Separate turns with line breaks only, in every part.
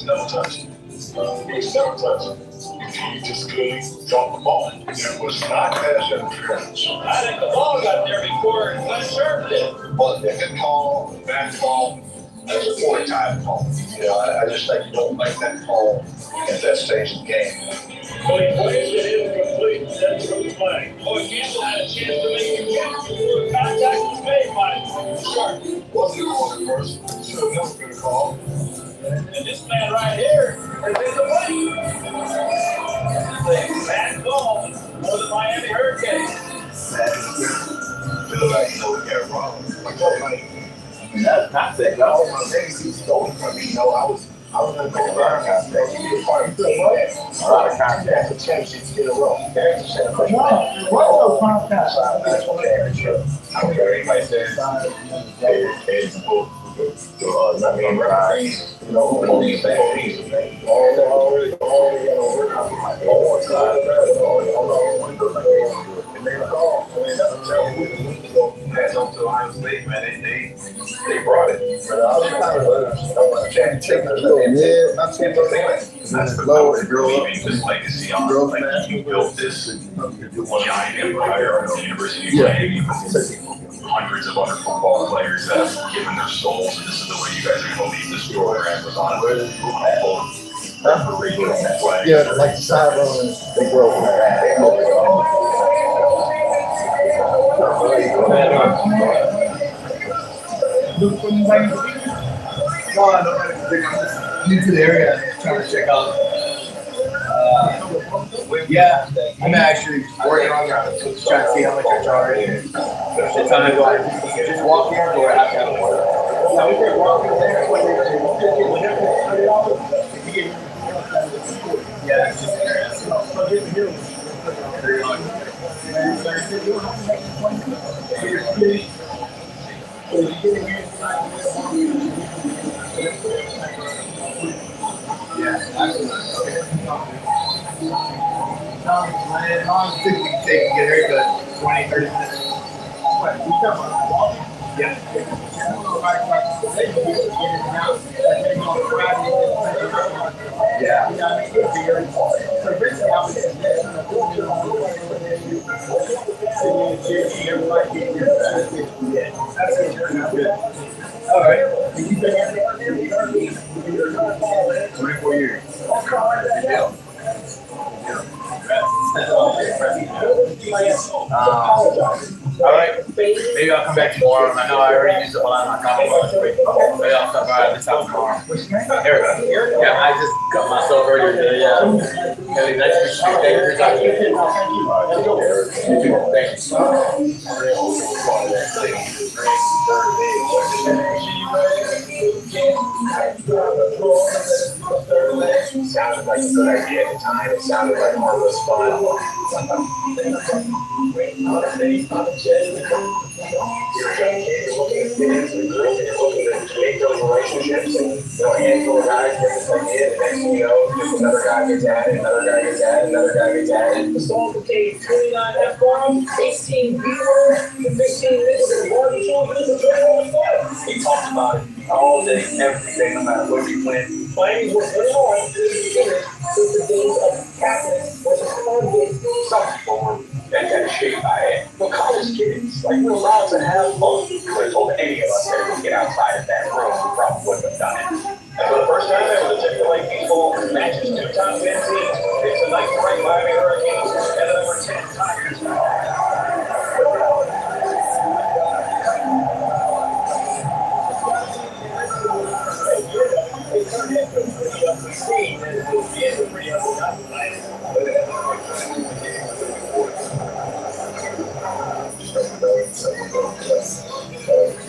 never touched. He was never touched. He just couldn't drop the ball. It was not pass interference.
I think the ball got there before Glenn served it.
But if it called basketball, that's a 40-time call. You know, I just think you don't make that call at that stage of the game.
But he plays it incomplete. That's the play. Boy, Campbell had a chance to make a catch before contact was made by Sharp.
Wasn't called at first. Should have never been called.
And this man right here has been the way. This is a bad ball for the Miami Hurricanes.
Feel like you know we got wrong.
That's not that.
All my days he stole from me. You know, I was gonna go around that day. He was part of the team that a lot of contact with championships in a row. There's a set of
What's no contact?
that's what I don't care what anybody says. It's I mean, referees, you know, all these things. Already got over. All side, and they call. I mean, that's a that's up to Ohio State, man. They brought it. But I was kind of take the
That's the power of believing this legacy on. Like you built this giant empire of the University of Miami with hundreds of other football players that have given their souls, and this is the way you guys are going to leave this program was on
Yeah, like the side runners, they grow from that.
New to the area, trying to check out. Yeah, I'm actually working on that, trying to see how much I charge. The time do I just walk in or I have to have a order? Now we can walk in there. Yeah, that's just I'm taking get a haircut 20, 30 minutes. What? You talking about? Yeah. Yeah. All right. 24 years. All right, maybe I'll come back tomorrow. I know I already used up a lot of my coffee. Maybe I'll stop by this time tomorrow. Here, yeah, I just cut myself earlier today. Yeah, that's for
Sounded like a good idea at the time. It sounded like harmless fun. Make those relationships and a handful of guys get this idea, the next thing you know, another guy gets added, another guy gets added, another guy gets added.
The song contains 29 F-bombs, 18 B-words, and 15 minutes of more children to
He talks about it all day, every day, no matter what you win.
Miami was very hard to finish since the days of Catholic versus Colombian.
Some people were that kind of shape I had. But college kids, like, we're allowed to have fun. You could have told any of us that we get outside of that room, we probably wouldn't have done it.
And for the first time ever, the Chick-fil-A people matches 2-time win teams. It's a nice break Miami Hurricanes and the number 10 Tigers.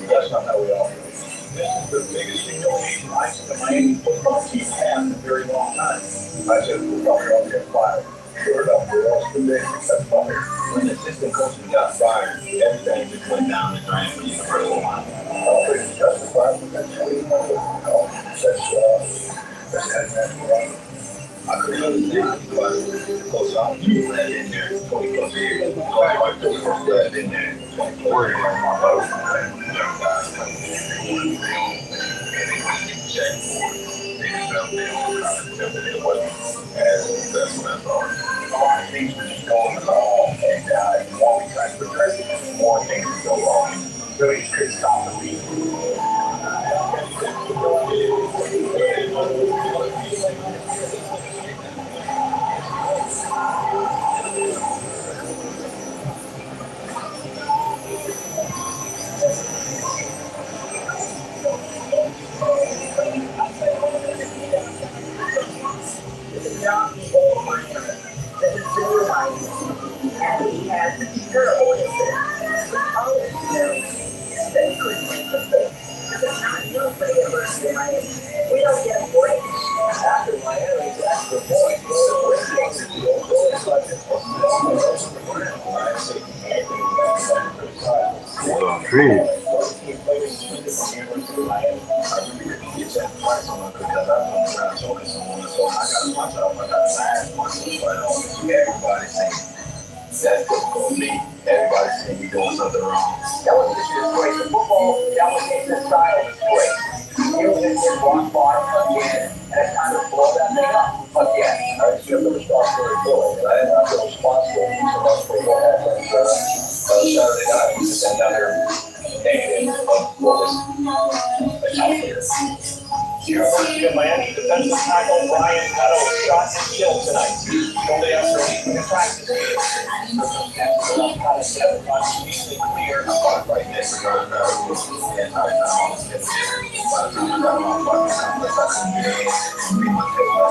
That's not how we all do. This is the biggest humiliation I see the Miami football team have in a very long time. I said, we're probably all get fired. Sure enough, we're all still there except fired.
When the assistant coach got fired, everything just went down the drain for you the first one.
It's justified, but that's what we want. That's
I couldn't understand because Coach Allen led in there 20 plus years. Coach led in there 24 years. Young guys coming in, they want to be on, and they want to check for it.
it wasn't as successful as all. A lot of things were just going wrong, and the more we tried to address it, the more things would go wrong. So you couldn't stop the lead.
And he has terrible incidents. That he couldn't make the fit. Because it's not good for the University of Miami. We don't get a break. After Miami, that's the point.
Everybody's saying that's difficult for me. Everybody's saying you're doing something wrong.
That was just great. The football, that was his style was great. He was in his rock bottom again, and it's time to blow that thing up again.
I feel the responsibility for it. I feel responsible for what happened Saturday night. We just sat down there thinking of what was a top here.
University of Miami defensive tackle Brian Cutto was shot and killed tonight. Only after leaving the practice game. Cutto said the constitutionally clear.
I fought right next to the entire time I was in there. By the time I got my fucking complex, I couldn't get in. We went to the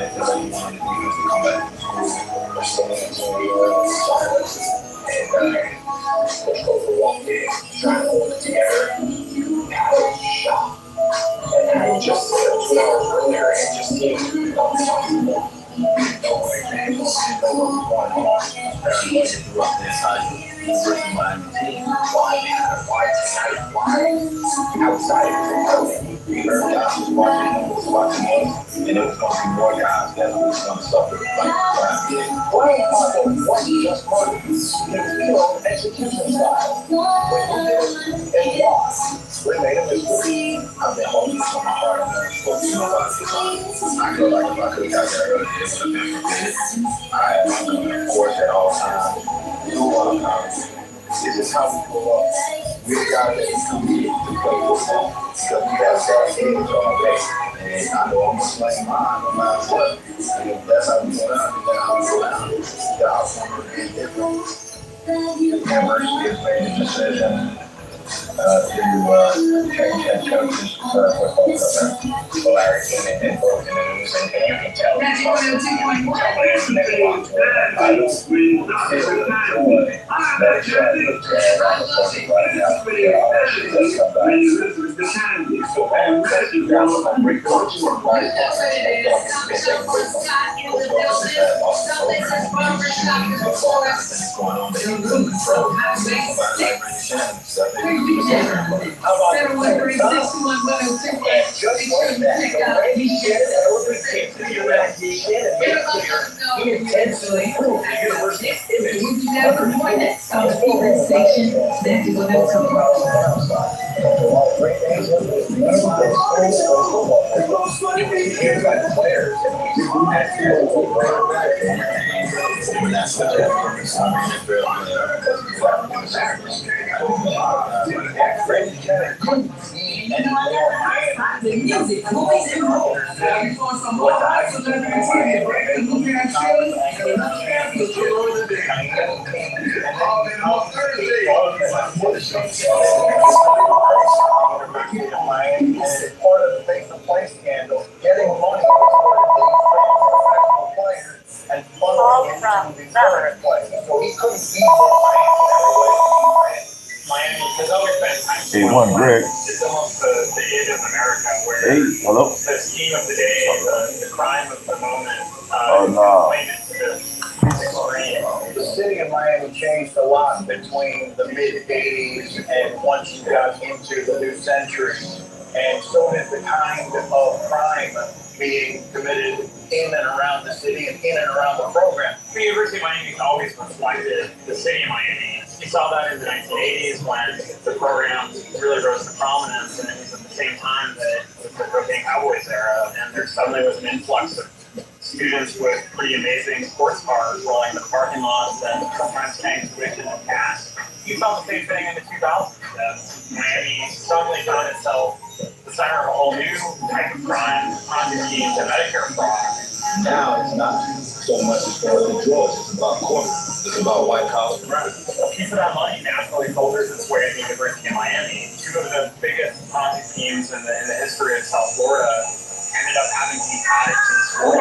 because I wanted to do was to come back to school. So silence. And Coach Coker walked in, trying to hold it together. I was shocked. And I just said 2 hours earlier and just seemed to be on something. No way, man. Don't know what was going on. Paranoia throughout the entire University of Miami team. Why, man? Why tonight? Why? Outside of the we heard guys was watching us, and it was going to be more guys that was going to suffer like that.
Brian Cutto wasn't just murdered. He was execution style. When he did it, it lost.
We made a mistake. I've been holding this on my heart. I feel like if I could have got there earlier, it would have been prevented. I had my coming, of course, at all times. Through all times. This is how we grow up. We're guys that committed to play football because we have bad heads all day. And I know I'm going to slay mine no matter what. And if that's how we go down, then that's how we go down. The outcome is different. The University has made a decision to change coaches for Larry and broken news, and you can tell.
He intentionally proved the university's image. Station,
Part of the face-to-play scandal, getting money for players and funneling into these current players. So he couldn't be more
Miami has always been
Hey, one Greg.
It's almost the age of America where
Hey, hello.
the scheme of the day, the crime of the moment,
no.
The city of Miami changed a lot between the mid-'80s and once you got into the new century. And so did the kind of crime being committed in and around the city and in and around the program.
The University of Miami has always reflected the city of Miami. It's saw that in the 1980s when the program really rose to prominence, and it was at the same time that it was the Cocaine Cowboys era, and there suddenly was an influx of students with pretty amazing sports cars rolling the parking lots and sometimes paying tuition and cash. You saw the same thing in the 2000s. Miami suddenly found itself the center of a whole new type of crime, Ponzi schemes and Medicare fraud.
Now it's not so much as far as the drugs, it's about corporate, it's about white collar crime.
A piece of that money naturally filters its way to the University of Miami. Two of the biggest Ponzi schemes in the history of South Florida ended up having to be tied to the school.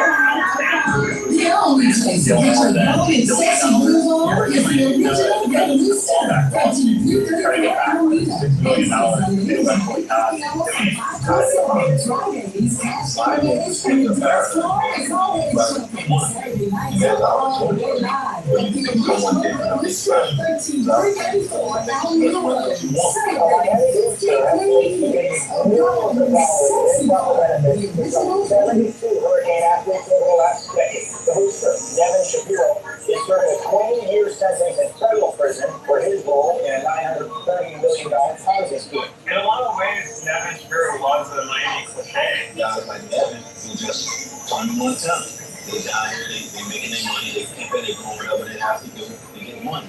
The only place to get your dope and sexy groove on is the original Revolution. Catching beautiful Fridays, cash Fridays, and the best floor is always Saturday nights are all day live. And you can get your Revolution 1334 Avenue Road. Celebrating 15 years of gold and sexy gold.
72 hurricane after last decade. The booster, Devin Shapiro, is serving a 20-year sentence in federal prison for his role in a $930 million Ponzi scheme.
In a lot of ways, Devin Shapiro was a Miami cliche.
Guys like Devin who just on Montana. They down here, they making their money, they pimping, they doing whatever they have to do to get money.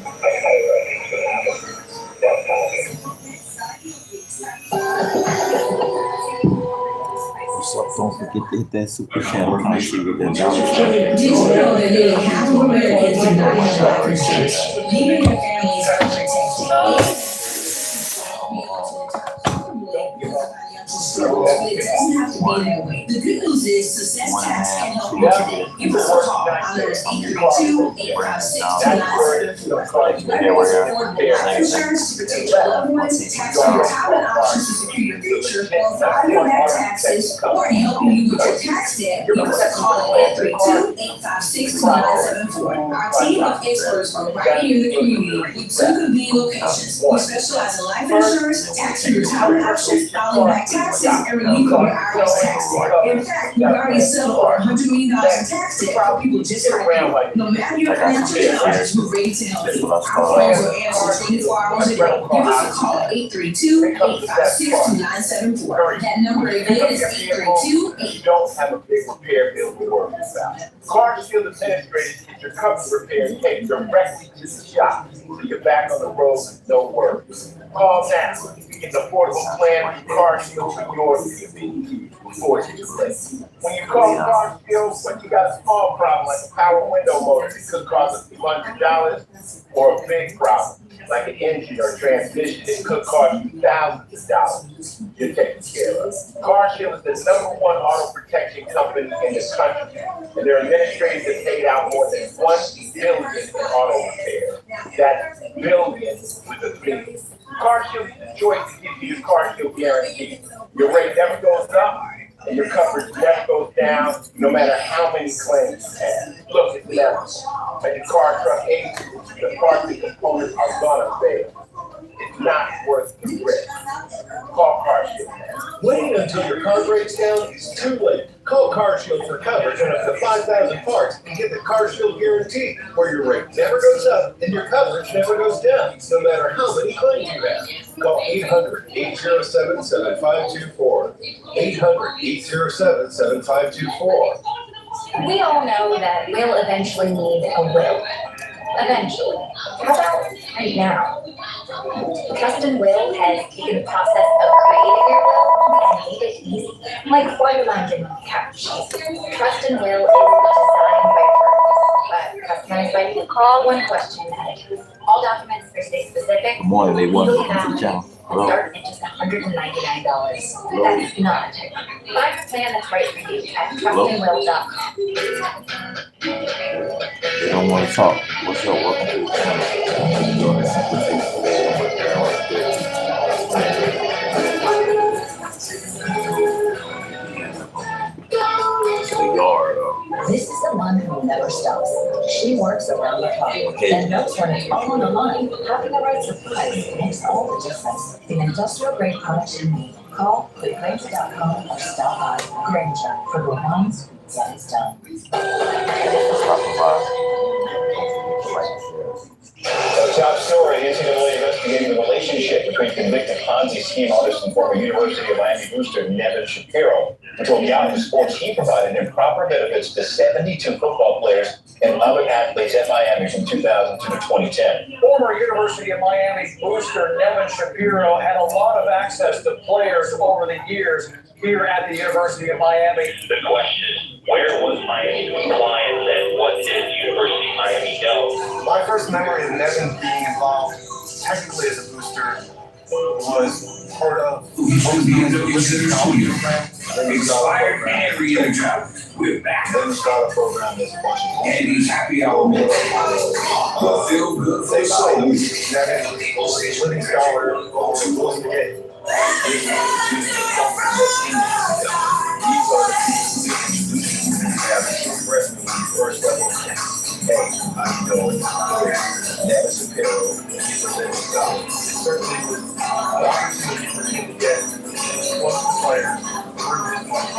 So don't forget to hit that super chat.
Did you know that nearly half of Americans do not have life insurance? Leaving their families unprotected. It doesn't have to be that way. The good news is Success Tax can help you today. Give us a call on 832-856-2974. Insurance to protect your loved ones, tax for your common options to secure your future, or file your back taxes, or helping you with your tax debt. Give us a call at 832-856-2974. Our team of experts are right here in the community with 2 convenient locations. We specialize in life insurance, tax for your common options, filing back taxes, and relief from your IRS tax debt. In fact, we already settled over $100 million in tax debt for people just like you. No matter your financial challenges, we're ready to help you. Our phones are answered 24 hours a day. Give us a call at 832-856-2974. That number again is 832-856-2974.
You don't have a big repair bill to worry about. Car Shield Administrators get your cover repairs paid directly to the shop, so you're back on the road with no worries. Call now. Get the affordable plan with Car Shield for your vehicle before it's too late. When you call Car Shield, when you got a small problem like a power window motor, it could cost a few $100, or a big problem like an engine or transmission, it could cost you thousands of dollars. You're taken care of. Car Shield is the #1 auto protection company in this country, and their administrators have paid out more than $1 billion in auto repair. That's billions with a B. Car Shield is the choice to give you your Car Shield guarantee. Your rate never goes up, and your coverage never goes down, no matter how many claims you have. Look, it's never. At the car truck agency, the parts and components are gonna fail. It's not worth the risk. Call Car Shield now.
Waiting until your car breaks down is too late. Call Car Shield for coverage on up to 5,000 parts and get the Car Shield guarantee, where your rate never goes up and your coverage never goes down, no matter how many claims you have. Call 800-807-7524. 800-807-7524.
We all know that we'll eventually need a will. Eventually. How about right now? Trust and Will has taken the process of creating your will and made it easy. Like borderline and couch. Trust and Will is designed by firms, but customized by you. Call one question at a time. All documents are state specific.
More than they want to the channel. Hello.
Start at just $199. That's not a typo. Find a plan that's right for you at trustandwill.com.
They don't want to talk. What's up? Welcome to the channel. Doing this the yard.
This is the one who never stops. She works around the clock and knows when it's all on the line. Having the right supplies makes all the difference. The industrial grade products you need. Call quickgranger.com or stop by Granger for the ones that is done.
Top story, NCAA investigating the relationship between convicted Ponzi scheme artist and former University of Miami booster Nevin Shapiro, who told Yahoo Sports he provided improper benefits to 72 football players and other athletes at Miami from 2002 to 2010.
Former University of Miami booster Nevin Shapiro had a lot of access to players over the years here at the University of Miami.
The question, where was Miami compliance and what did University of Miami know?
My first memory of Nevin being involved, technically as a booster, was part of
Expired and re-energized. We're back.
Then start a program that's a bunch of
Andy's happy hour. Feel good.
They say Nevin was a living scholar who was the gate.
These are the people that introduce you and have a true freshman when you first level. Hey, I know Nevin Shapiro, he's a living scholar. It certainly was an opportunity for him to get one of the players through his money.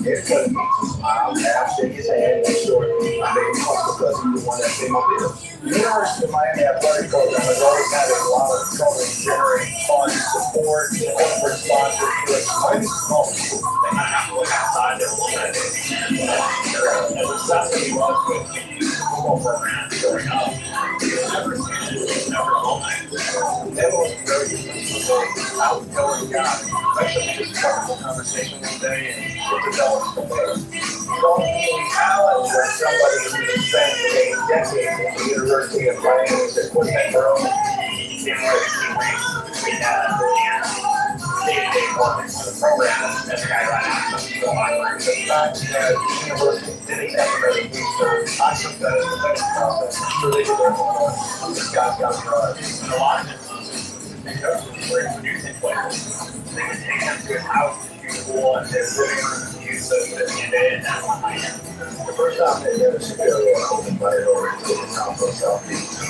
It's because he smiled, laughed, shake his hand, and short. I made him talk because he was the one that came up with him. The University of Miami athletic program has always had a lot of trouble generating funds, support, corporate sponsorship. Miami's small school. They might have to look outside their little bit. As a necessity was to use the football program growing up. Never was very outgoing guy. Actually, just having a conversation one day and with the dog from there. Don't need talent when somebody who spent a decade at the University of Miami to put in their own between that and day-to-day work for the program as a guy right now. The fact that the university didn't have a ready research, I took that as a better process. I'm sure they did their homework. This guy's got to drive. And a lot of the coaches were introducing players. They would take them to his house, to school, and they're living room use of the day and that one night. The first time they did a Shapiro, I was invited over to the town for South Beach.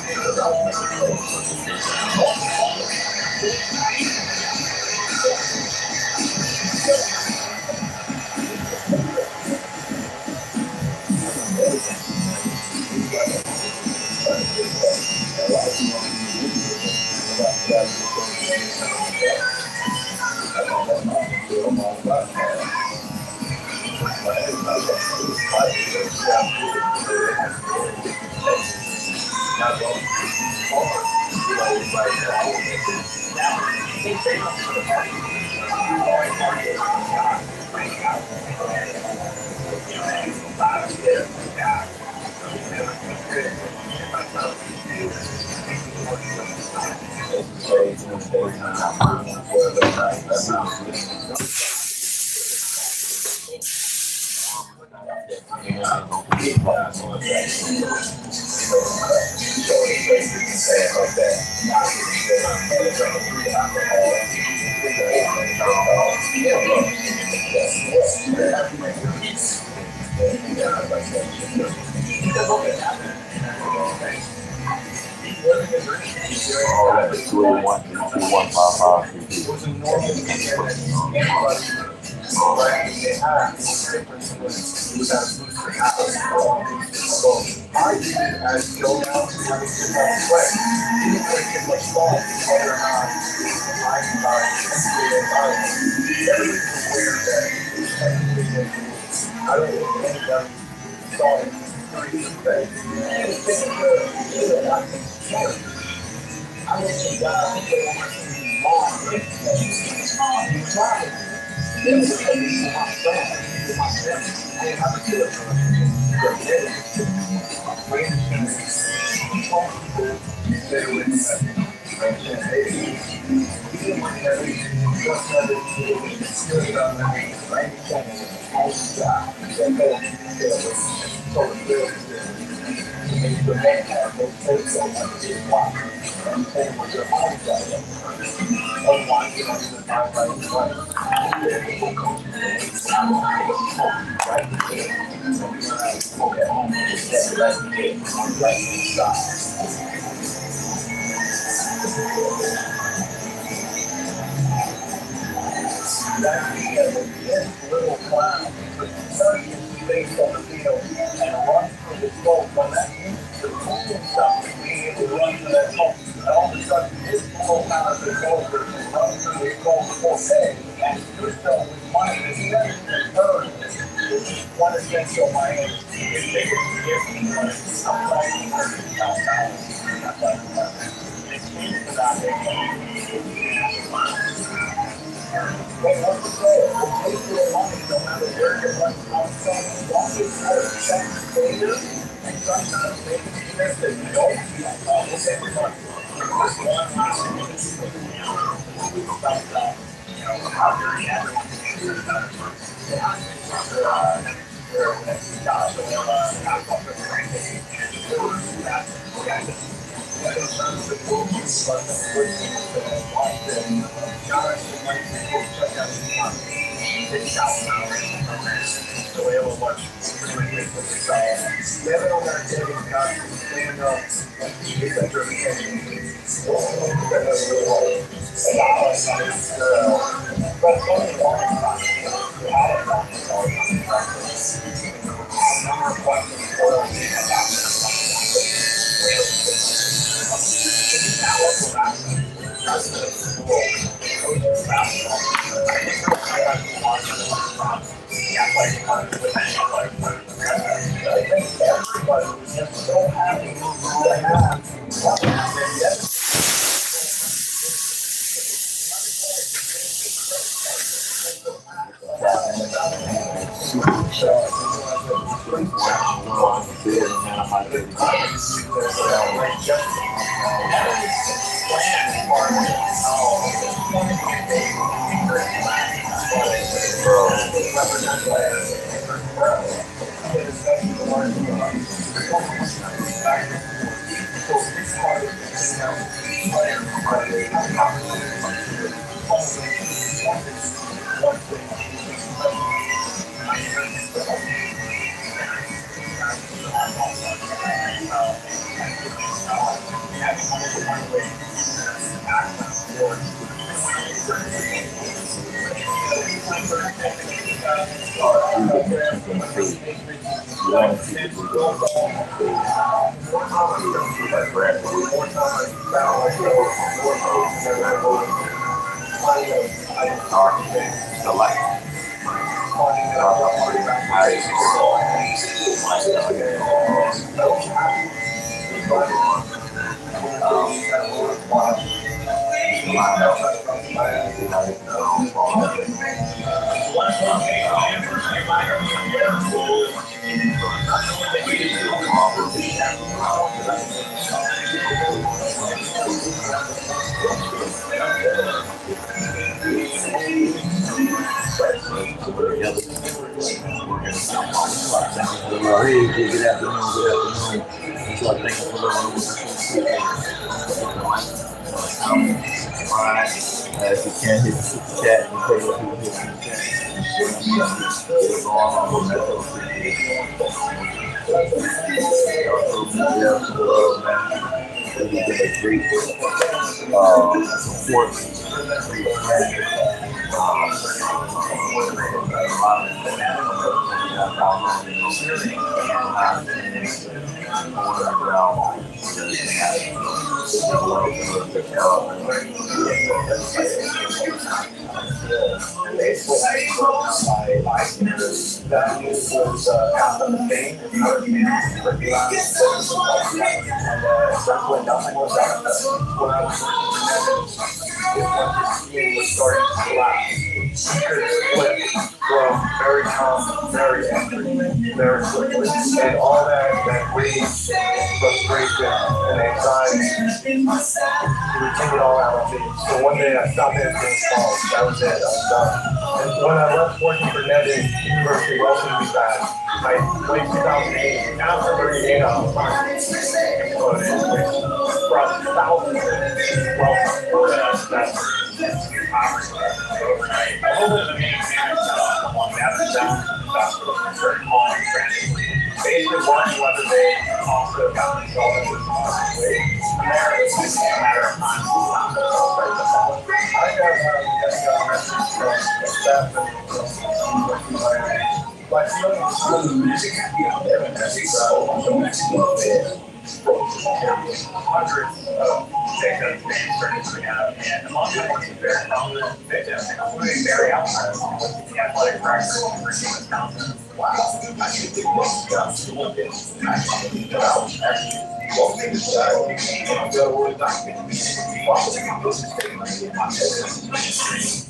Gusto wanted to see everything heard. It's just one essential Miami. If they could give me one, I'm like, but like I said, the taste of the money, no matter where you're from, and sometimes they can be there that you don't almost every month. This one how dirty everyone is about it.
If you can't hit the super chat, you pay what people hit the super chat. It's going on with Metro City. Love, man. They get a great support.
Very calm, very angry, very quickly, and all that rage, frustration, and anxiety, you would take it all out of me. So one day I stopped answering calls. That was it. I was done. And when I left working for netting, University welcomed me back. Late 2008, after 38 hours, brought thousands of welcome for that.
Overnight. I hope there's a main parent on that down certain calling frantically. Basically wondering whether they also got themselves into some way. From there, it's just a matter of time to start to follow.
I got a message from staff my feeling is music,
Hundreds of victims being started coming out, and among them was a very prominent victim, including Barry Allen, the athletic director of the University of Wisconsin.
Wow. I think they must have school this. Actually, well, they decided to go with that.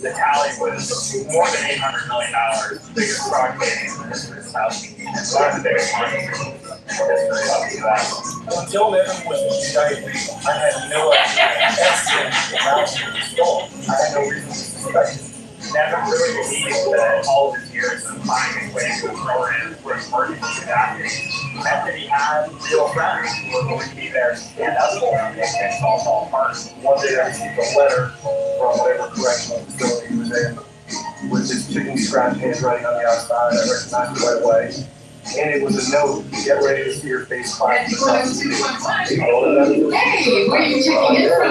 The tally was more than $800 million, the biggest fraud case in the history of the South, and one of the biggest ones in the history of the U.S.
Until Nevin was indicted, I had no idea about the storm. I had no reason to suspect it.
Nevin really believed that all of his years of finding his way to the program were emergency adapting meant that he had real friends who were going to be there to stand up for him if things all fall apart.
One day I received a letter from whatever correctional facility he was in with his chicken scratch handwriting on the outside. I recognized it right away. And it was a note, get ready to see your face climb.
Hey, where are you checking in from?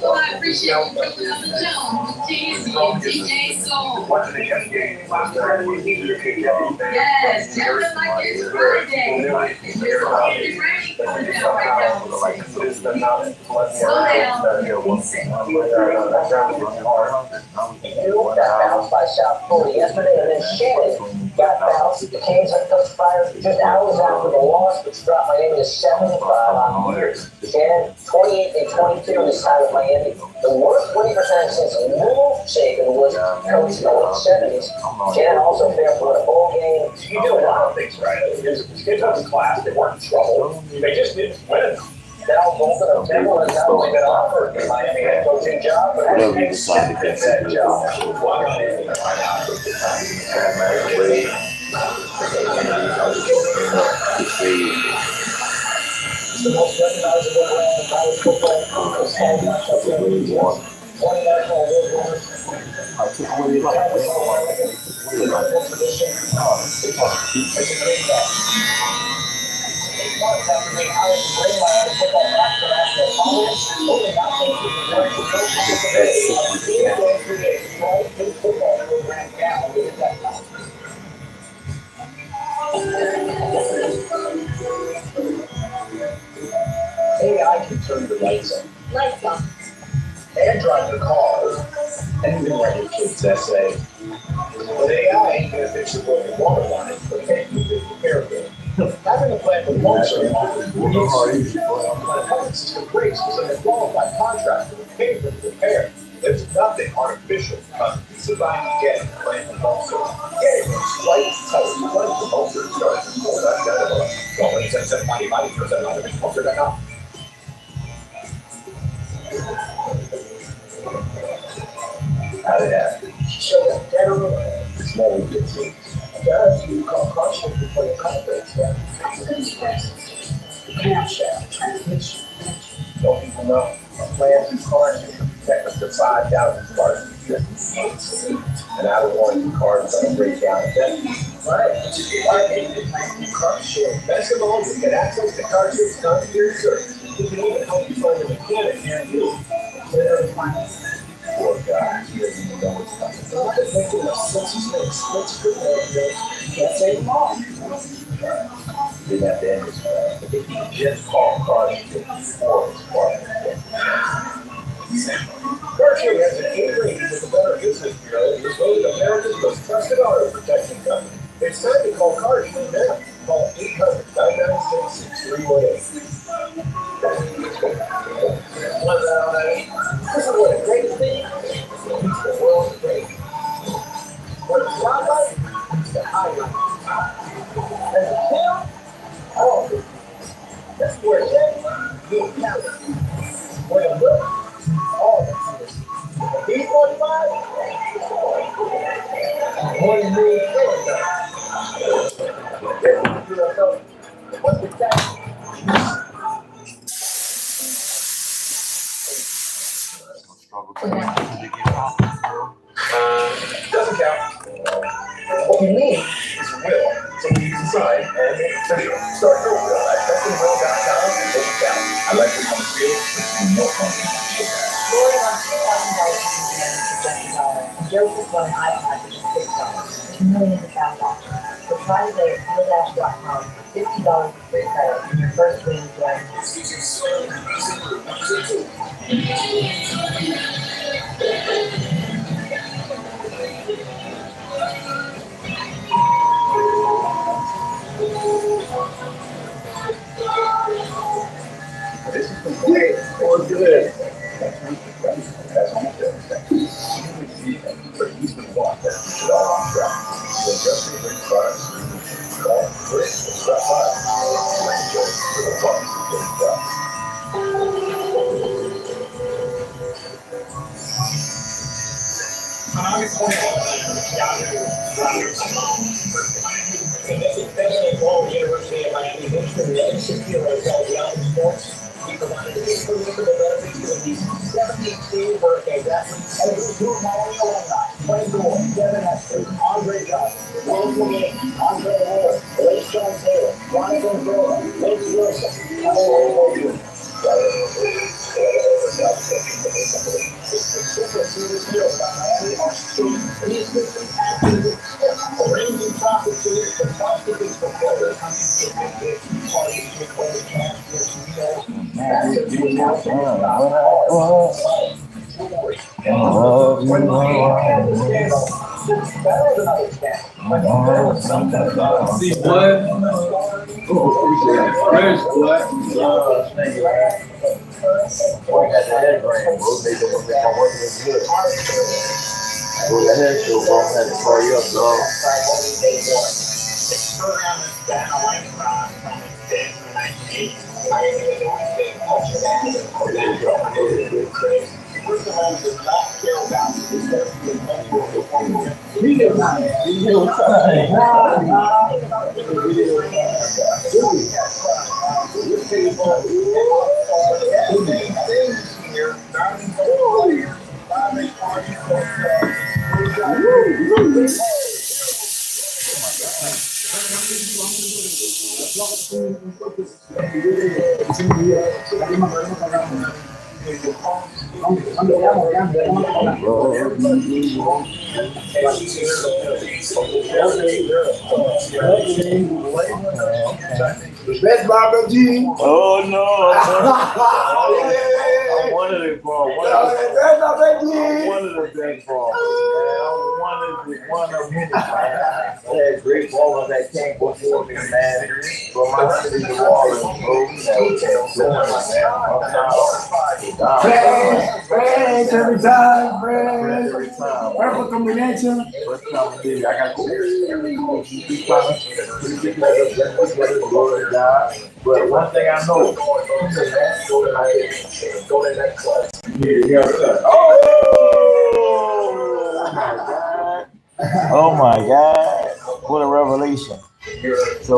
Well, I appreciate you jumping on the Jones, DJ Soul. Yes, nothing like it's Friday. It's getting ready for
You got bounced by South Florida yesterday, and then Shannon got bounced. The Canes head coach fired just hours after the loss, which dropped Miami to 75 on the year. Shannon, 28 and 22 in this time with Miami. The worst winning percentage since Lou Saban was coach in the 70s. Shannon also failed to win a bowl game.
You do a lot of things right. There's kids on the class, they weren't in trouble. They just didn't win.
Now Bolton of Temple has not only been offered the Miami head coaching job, but has accepted that job. The most recognizable brand in college football is head of the 20 national award winners. AI can turn the lights on.
Lights on.
And drive the car. And even write your kid's essay. But AI ain't gonna fix your broken water line, but can't you fix the repair bill? Having a plan for long-term when a public system breaks because of a qualified contractor with pay for the repair. There's nothing artificial about design and get a plan for long-term. Get it from Slight Towers. Plan for long-term starts before that kind of a well, when he said 790, out of it, long-term.com. How did that happen? So that better small business. Does you call caution before your contracts down? Camshaft, transmission. Don't people know? A plan through cars can protect us to 5,000 cars. And I would want your cars to break down at that. Right. Why can't they plan through car share? Best of all, you get access to car share's concierge service. You can even help you find a mechanic near you. Poor guy, he doesn't even know what's coming. So I was thinking of 6 minutes, let's go there, can't take them all. Didn't have to end this way. But if you just call cars before it's part of it. CarShield has an A-rating with the Better Business Bureau and is voted America's most trusted auto protection company. It's time to call CarShield now. Call 800-996-6318. This is what a great thing is. The world's great. What a spotlight is the highlight. And the film, all of it. That's where it's at. You'll count it. Where it looks, all of it. The B-45, more than me and what's the test? Doesn't count. What we need is a will. So we use design and make it official. Start your will at customwill.com and take it down. I like what you feel, but you know something.
Lori won $2,000 in the projected dollar, and Joseph won an iPad for just $6. million in cash options. So try today at DealDash.com for $50 for free credit and your first win is
This is the way or good. That's almost everything. But he's the one that keeps it all on track. So just for great products, call Chris or stop by. For the funds to get it done.
On August 21st, and this is Benjamin Wall, University of Miami. We provided exclusive benefits to these 72 birthday athletes, and it was two of Miami alumni: Frank Gore, Devin Hester, Andre Johnson, Will Fleming, Andre Moore, Blake Sean Taylor, Jonathan Grover, Vince Wilson, arranging opportunities for top tickets for players.
See what? Where's what?
Boy, got the head brain, bro. They don't make my work look good. Bro, the head still won't have to call you up, dog.
This program has been a lifestyle from its days in the 1980s. First of all, does not care about
Best Barber G.
Oh no! I wanted it for one of the best ballers. One of many, man. I had great ballers that came before me, man. From my city to Orleans, bro.
Friends every time, friends.
Every time.
Purple combination.
First time I did, I got to but one thing I know, oh my God, what a revelation. So,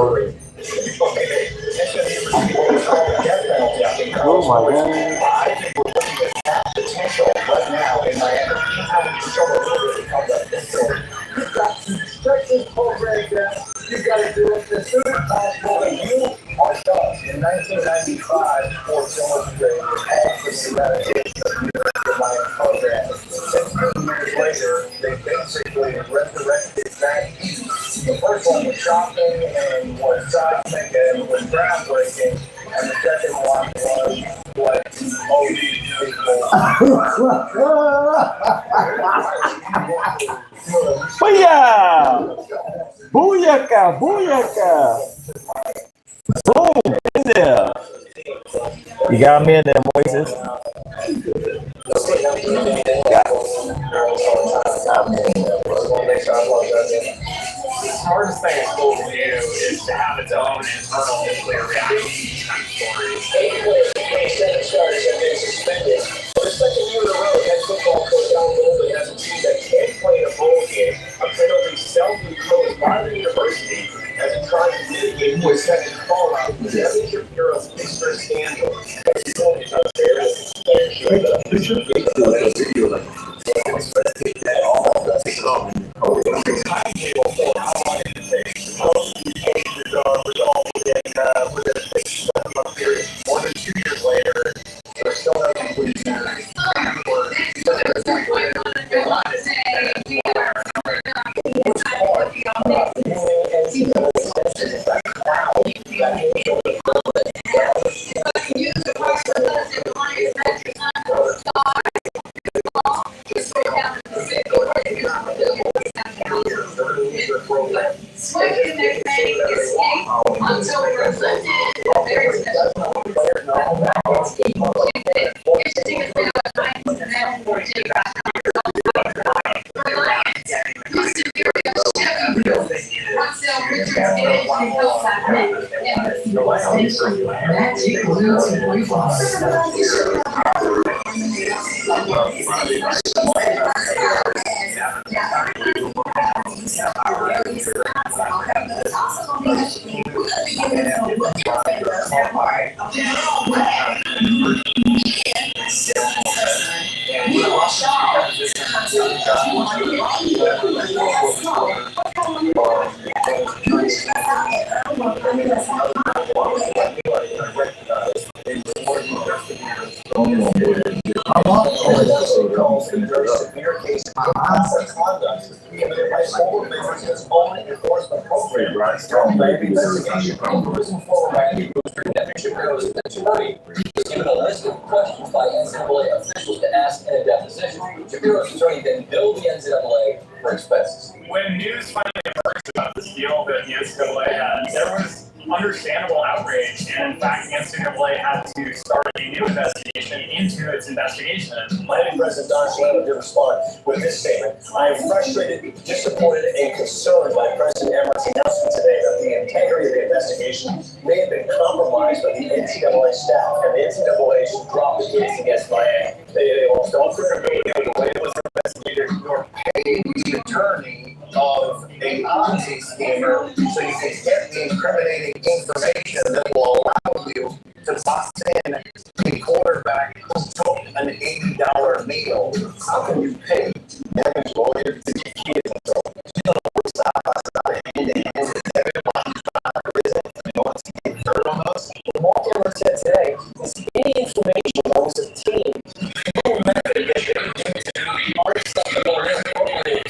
oh my God.
Potential right now in Miami. Structured programs that you got to do it as soon as possible. And you are done. In 1995, Sports Illustrated asked for the eradication of the Miami program. 16 years later, they basically resurrected that. The first one was shocking and was seismic and was groundbreaking. And the second one was what most
Booyah! Booyaka! Booyaka! Boom! In there! You got me in there, Moises?
The hardest thing in school to do is to have its own internal nuclear reaction kind of stories.
8 players in 27 starters have been suspended. For the second year in a row, head football coach Al Golden has a team that can't play in a bowl game, a penalty self-imposed by the university as it tries to mitigate the second fallout from Devin Shapiro's Mr. Scandal. Timetable for how long it takes. Most of these cases are resolved within a 6-month period. More than 2 years later, there's still no conclusion.
Severe case of conduct committed by several members of its own enforcement program. Prison forward by Deputy Shapiro's attorney was given a list of questions by NCAA officials to ask in a deposition. Shapiro's attorney then billed the NCAA for expenses.
When news finally emerged about this deal that the NCAA had, there was understandable outrage, and in fact, the NCAA had to start a new investigation into its investigation.
Miami President Don Schlemmer did respond with this statement. I am frustrated, disappointed, and concerned by President Emmert's announcement today that the integrity of the investigation may have been compromised by the NCAA staff, and the NCAA should drop the case against Miami. They lost all credibility of the way it was investigated, nor pay the attorney of a Ponzi schemer so you can get the incriminating information that will allow you to box in a quarterback who took an $80 meal. How can you pay Devin's lawyer to get kids in trouble? You don't work side by side, hand in hand with Devin while he's trying to prison and wants to get dirt on us. What Mark Emmert said today is any information that was obtained through a method that they deemed to be unacceptable and inappropriate.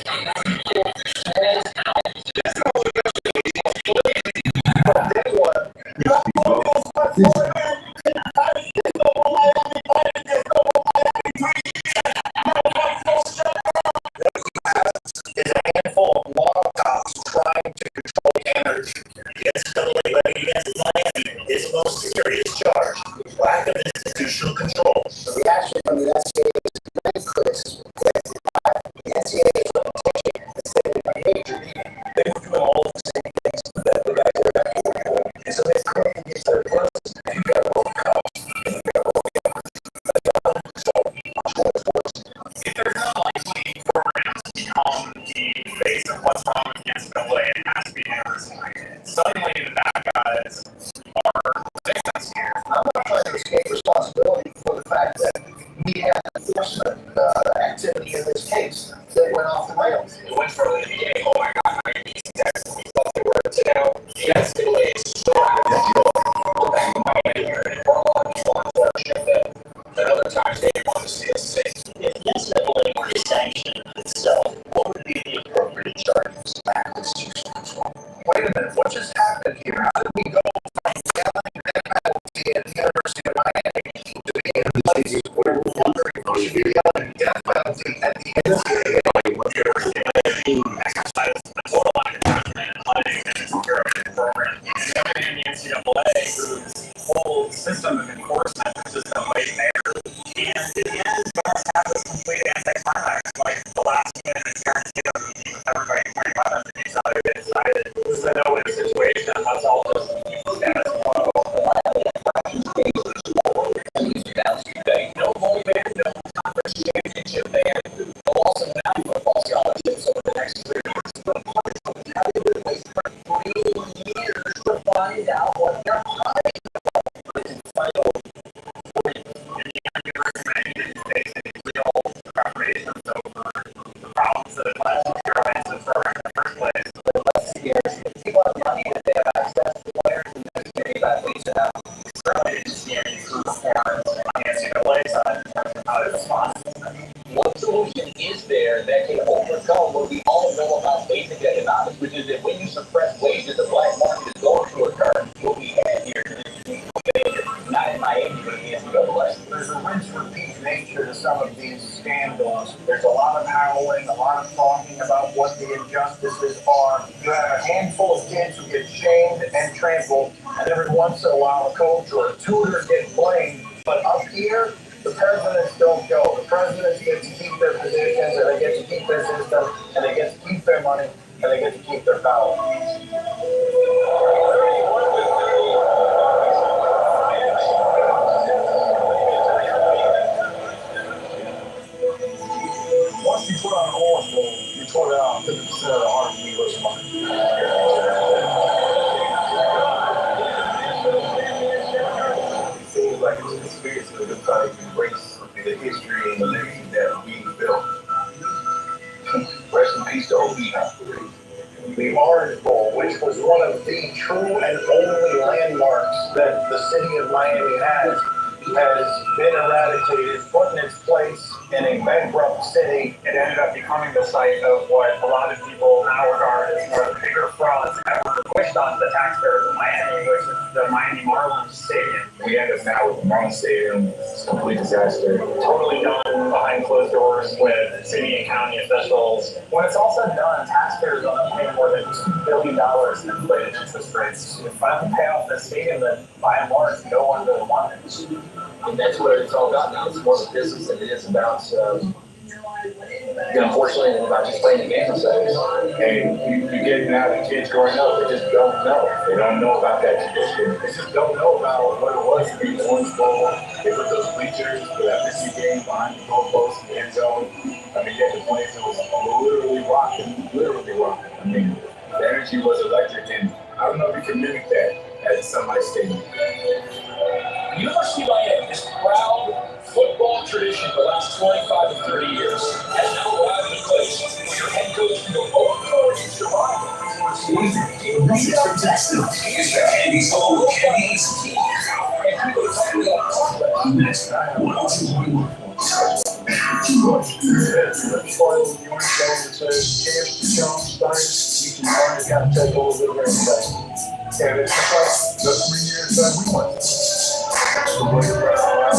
But then what? Is a handful of moral cops trying to control energy. The NCAA levy against Miami is the most serious charge. Lack of institutional control. The reaction from the NCAA is criticism. The NCAA's reputation is that in a major meeting, they were doing all the same things that the guys are doing. And so they couldn't get their purpose. You got to roll cops. You got to roll so
If there's no likely programs to become the face of what's wrong with the NCAA, it has to be university. Suddenly, the bad guys are victims here.
I'm not trying to escape responsibility for the fact that we had enforcement activity in this case that went off the rails.
It went from the beginning, oh my God, these guys, we thought they were to now, the NCAA is strong.
At other times, they want to see us safe. If the NCAA were to sanction itself, what would be the appropriate charges? Wait a minute, what just happened here? How did we go from yelling death penalty at the University of Miami to being in places where we're wondering if we should be yelling death penalty at the NCAA?
Exercise the total lack of judgment and letting the security program. Somebody in the NCAA whose whole system of enforcement is just a late there. And in the end, you must have this complete anticlimax, like the last minute guarantee of with everybody pointing weapons at each other. They decided this is a no-win situation. Let's all just status quo.
No bowl ban, no conference championship ban, no loss of non-football scholarships over the next 3 years. But how did we wait for 3 years to find out what they're hiding about? And final
Preparations over the problems that have led to the program in the first place.
the less years, people have money that they have access to players and there's maybe that leads it out.
Certainly didn't see any true performance on the NCAA side in terms of how they respond.
What solution is there that can overcome what we all know about basic economics, which is that when you suppress wages, the black market is going to occur. What we have here is not in Miami, but in the NCAA. There's a rinse repeat nature to some of these scandals. There's a lot of howling, a lot of talking about what the injustices are. You have a handful of kids who get shamed and trampled, and every once in a while a coach or a tutor gets blamed. But up here,
The presidents don't go. The presidents get to keep their positions, and they get to keep their system, and they get to keep their money, and they get to keep their power. Once you put on an orange bowl, you put it on 50% of the heart of the U.S. money. It seems like it's a conspiracy to try to embrace the history and the legacy that we built. Rest in peace to OB. The Orange Bowl, which was one of the true and only landmarks that the city of Miami has been eradicated, put in its place in a bankrupt city.
It ended up becoming the site of what a lot of people now regard as one of the bigger frauds ever pushed onto the taxpayers of Miami, which is the Miami Marlins Stadium.
We end up now with the Marlins Stadium. It's a complete disaster.
Totally done behind closed doors with city and county officials. When it's all said and done, taxpayers don't have to pay more than $2 billion in inflated interest rates to finally pay off the stadium that, by and large, no one really wanted.
And that's what it's all about now. It's more of a business than it is about, unfortunately, than about just playing the game themselves.
And you get now the kids growing up, they just don't know. They don't know about that tradition. They just don't know about what it was to be the Orange Bowl. They put those bleachers for that missing game behind the goalpost in the end zone. I mean, yet the place was literally rocking. I mean, the energy was electric, and I don't know if you can mimic that at Sunlight Stadium.
University of Miami, this proud football tradition for the last 25 to 30 years, has now arrived at a place where your head coach can go overboard and survive. Candy's home, Candy's and people are talking about prospects.
Got to take a little bit of everything. And it's just like the 3 years that we went. The way around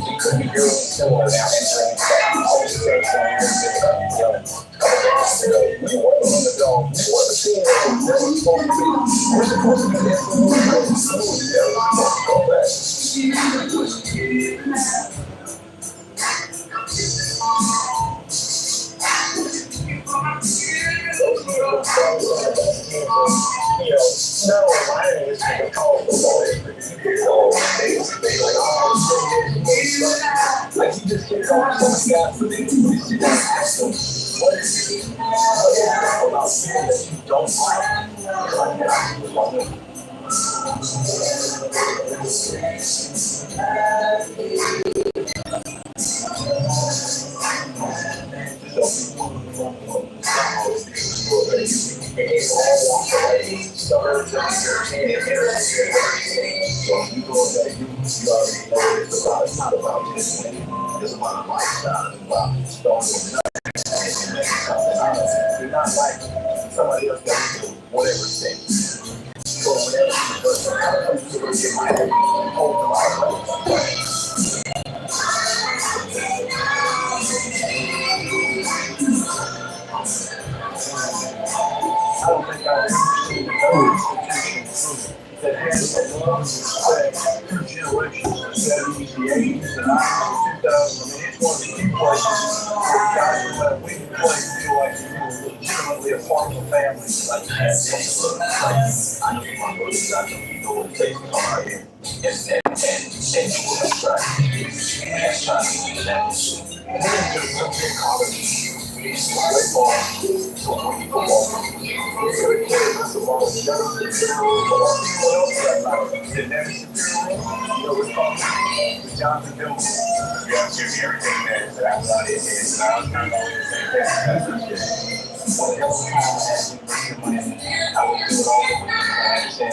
you couldn't hear anything similar now entering all the states and years we were on the dome. We were the team that was supposed to be. We're supposed to be there for one of those schools that was supposed to go back. No, Miami is going to call football like you just can't call some guy for the what is it about people that you don't it's not about just winning. It's about a lifestyle. It's about starting you're not like somebody else that will do whatever it takes. So whatever the person comes to my hold the life. I don't think I've ever seen no institution that has a love and respect through generations, the 70s, the 80s, the 90s, the 2000s. I mean, it's one of the few places where guys who let women play feel like you were legitimately a part of the family. Like, I know my brothers, I know you know what it takes to come out here and do what I'm trying to do. And that's trying to be the level. And then there's something called great ball, so when you football, we're going to carry this along. But all people else that matter, the never superior, we're talking to Jonathan Dillon.
Yeah, Jimmy, everything that I wanted is, and I was kind of always saying that.
What else time I had to bring your money? I would do it all the way. I understand.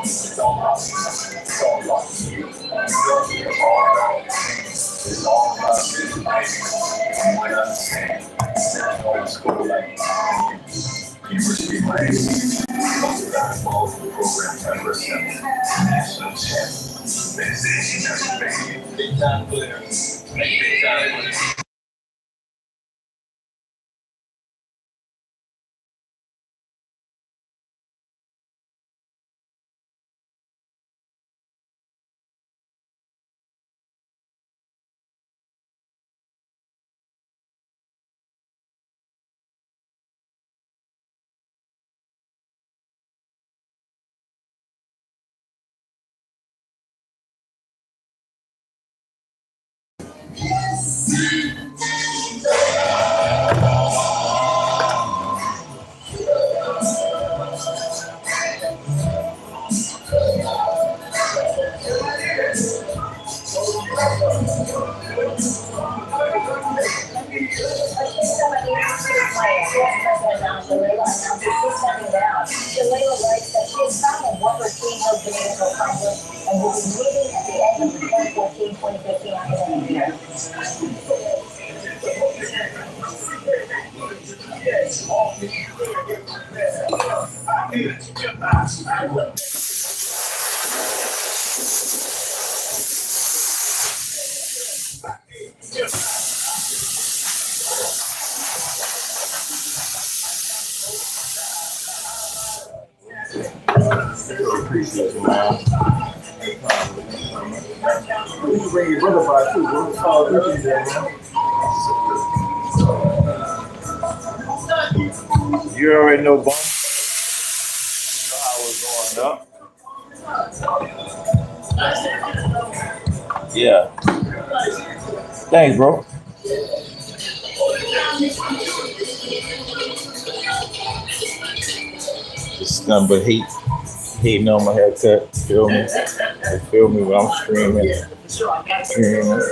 It's all about you. It's all about you. It's all about you. You might understand. Old school like University of Miami. Multiple programs at Riverfloww. National champion. Big time player. Big time.
federal funding and will be leaving at the end of the 2014-2015 academic year.
Appreciate you, man. You can bring your brother by too, bro. It's all good there, man. You already know, Bum. You know how it's going up. Yeah. Thanks, bro. It's nothing but hating on my haircut. Feel me? You feel me when I'm screaming?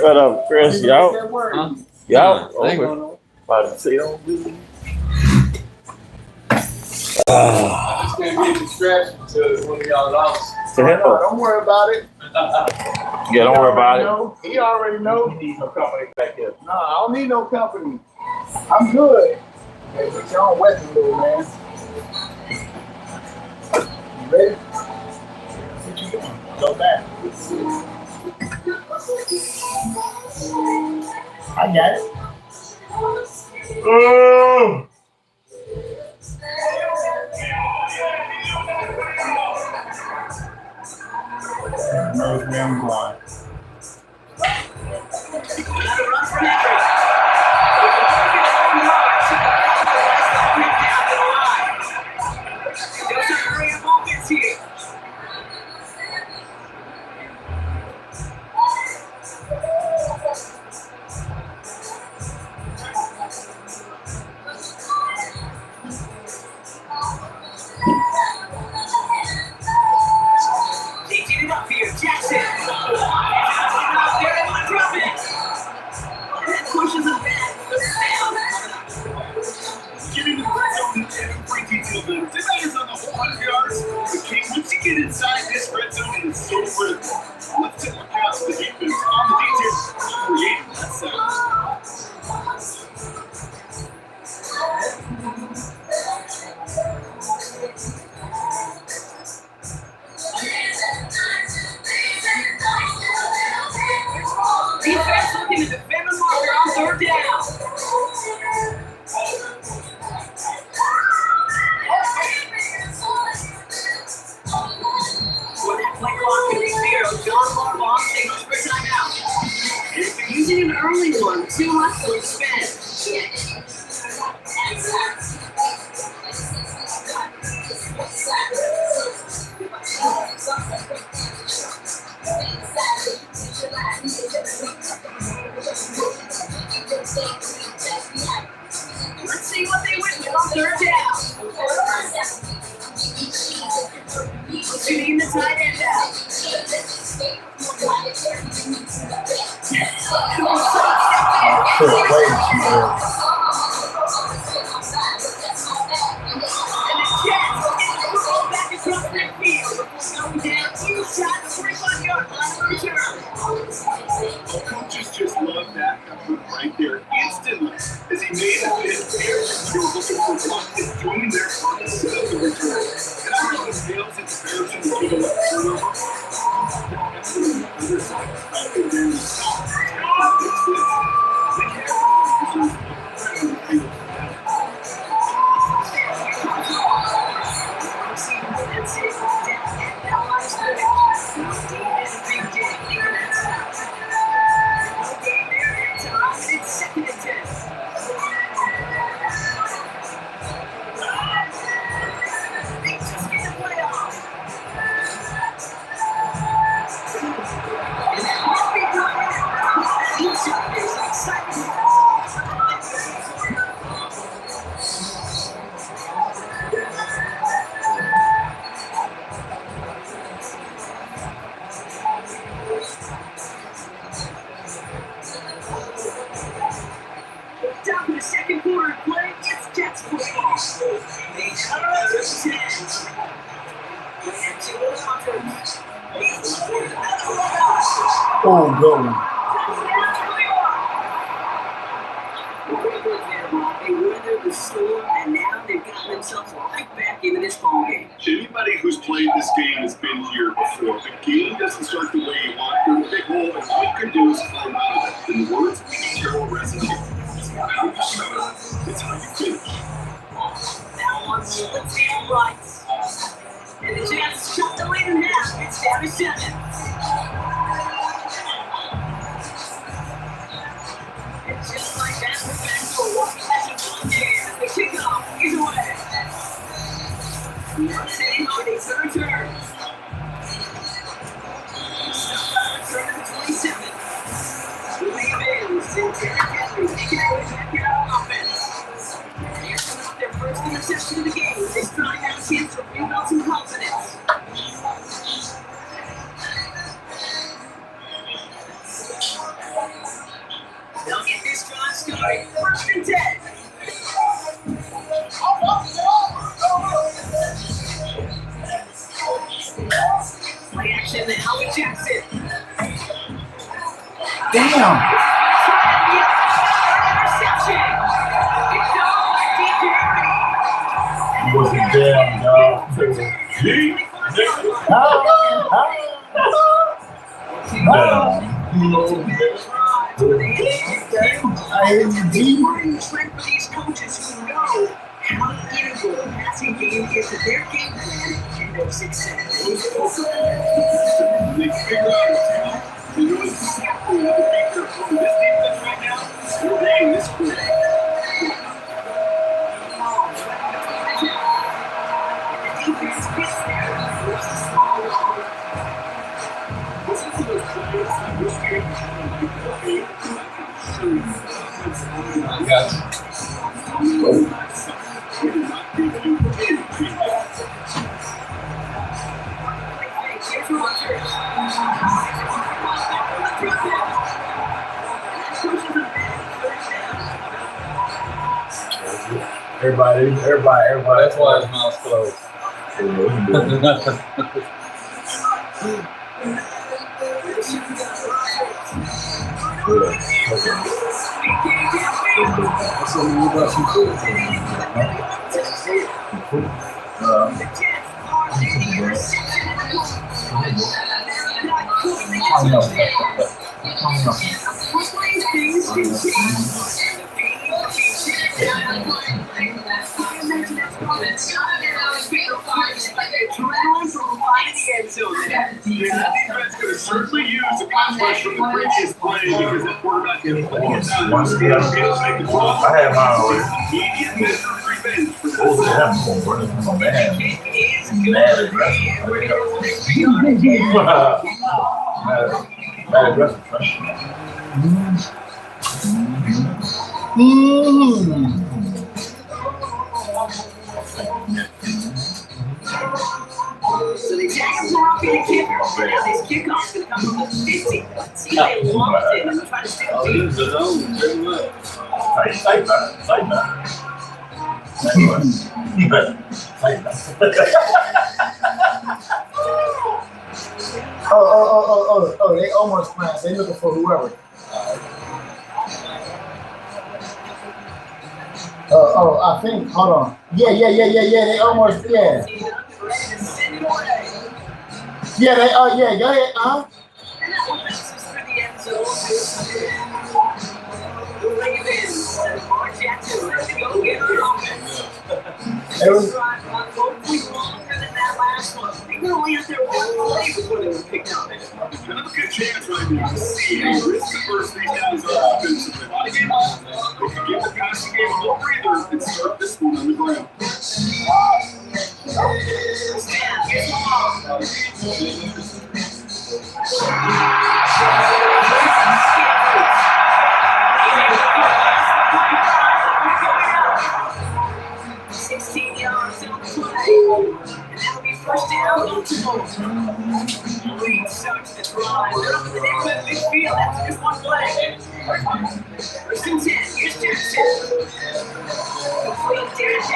What up, Chris? You out?
Huh?
You out?
I ain't
Over.
going on.
About to say, don't do it.
It's going to be a distraction to one of y'all dollars.
To him.
Don't worry about it.
Yeah, don't worry about it.
He already knows.
He needs no company back here.
No, I don't need no company. I'm good. Hey, put your own weapon, little man. You ready? What you doing? Go back. I got it. Knows where I'm going.
Oh, no.
They weathered the storm, and now they've gotten themselves right back into this ball game.
Anybody who's played this game has been here before. The game doesn't start the way you want. There's a big hole, and all you can do is climb out of it. In the words of Terrell Recipe, it's not how you start, it's how you finish.
Now on the tail right. And the Jets shut the lead in half. It's down to 7. And just like that, the fans will walk back to the game. The kickoff is away. Sitting on a third turn. Third and 27. Moving Bills and Derrick Henry taking away back out of offense. Here's their first interception of the game. This time have a chance to rebuild some confidence. They'll get this drive started. First and 10. Play action to Howard Jackson.
Damn.
Interception. It's all
He wasn't down, dog.
Trend for these coaches who know how integral the passing game is to their game plan and their success.
They figure out they know exactly how to make their from this defense right now. They're laying this play.
The defense gets there. There's a small wall.
This is one of those plays that we're scared to play.
Yes.
Everybody.
That's why his mouth's closed.
Defense could have certainly used a pass rush from the previous play because that quarterback didn't play it down.
I had mine already.
Immediate measure of revenge for
Oh,
this.
yeah, I'm going to run into my man. Mad aggressive. Mad aggressive, right?
So they tag him to rock in the kicker. Now this kickoff's going to come from the 50. See, they lost it and try to stick
Oh,
to
this is a zone. Very well. Tight man. Oh, they almost planned. They looking for whoever. I think, hold on. Yeah, they almost, yeah. Yeah, they, go ahead,
And that one passes through the end zone. The Ravens and Lamar Jackson ready to go get their offense. This drive got hopefully longer than that last one. They were only out there one play before they were picked up.
Kind of a good chance right now to see how risk averse these guys are offensively. A lot of game off. They could give the passing game a little breather and start this one on the ground.
First down, Reed starts to drive. They're up in the neighborhood of midfield after just one play. First and 10, here's Jackson. Complete dash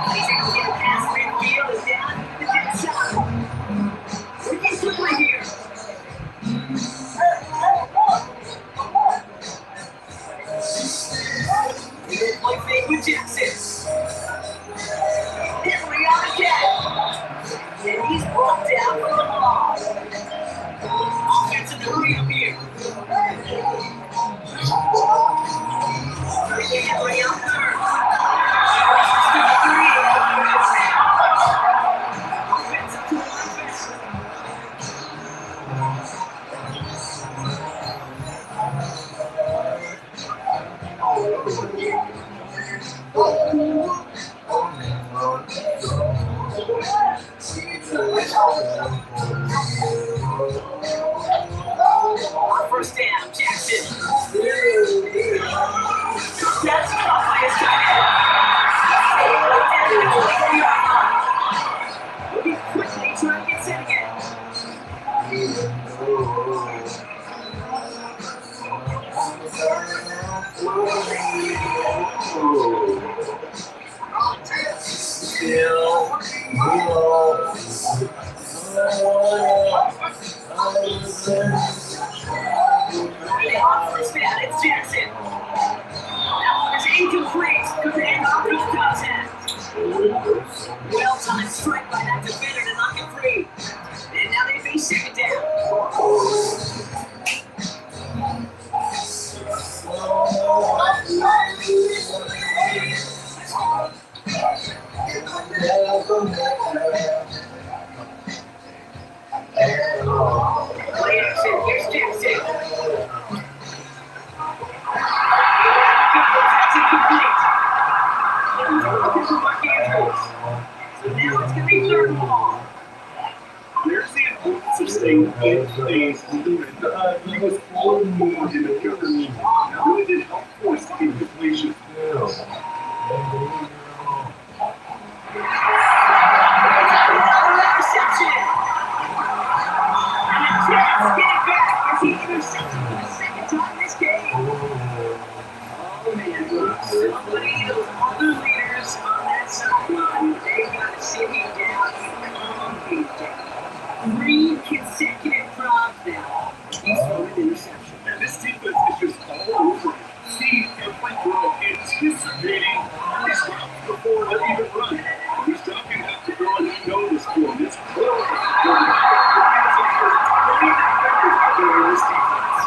and he's able to get a pass midfield and down to the 10 side. brought down for a loss. Offensive three up here. Bringing Henry out third. Offensive to offense. First down, Jackson. That's caught by his tight end. Looking quickly, trying to get set again. First down, it's Jackson. That one is incomplete. Good handoff to Cutz. Well-timed strike by that defender to knock it free. And now they face second down. Play action, here's Jackson. That's incomplete. Looking for Mark Andrews. So now it's going to be third and long.
There's the importance of staying in place. He was forward in the coverage. Now really did help force the incompletion.
Interception. And Jets get it back as he intercepted for the second time this game. Oh man, somebody, those other leaders on that sideline, they got to sit him down and calm him down. 3 consecutive drives now. He's thrown an interception.
And this defense is just all over. See every throw anticipating these routes before they even run. He's talking about the girl you know this for. It's clear. This defense.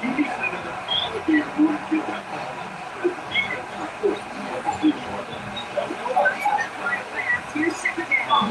You need another alligator to get that ball.
Here's second down.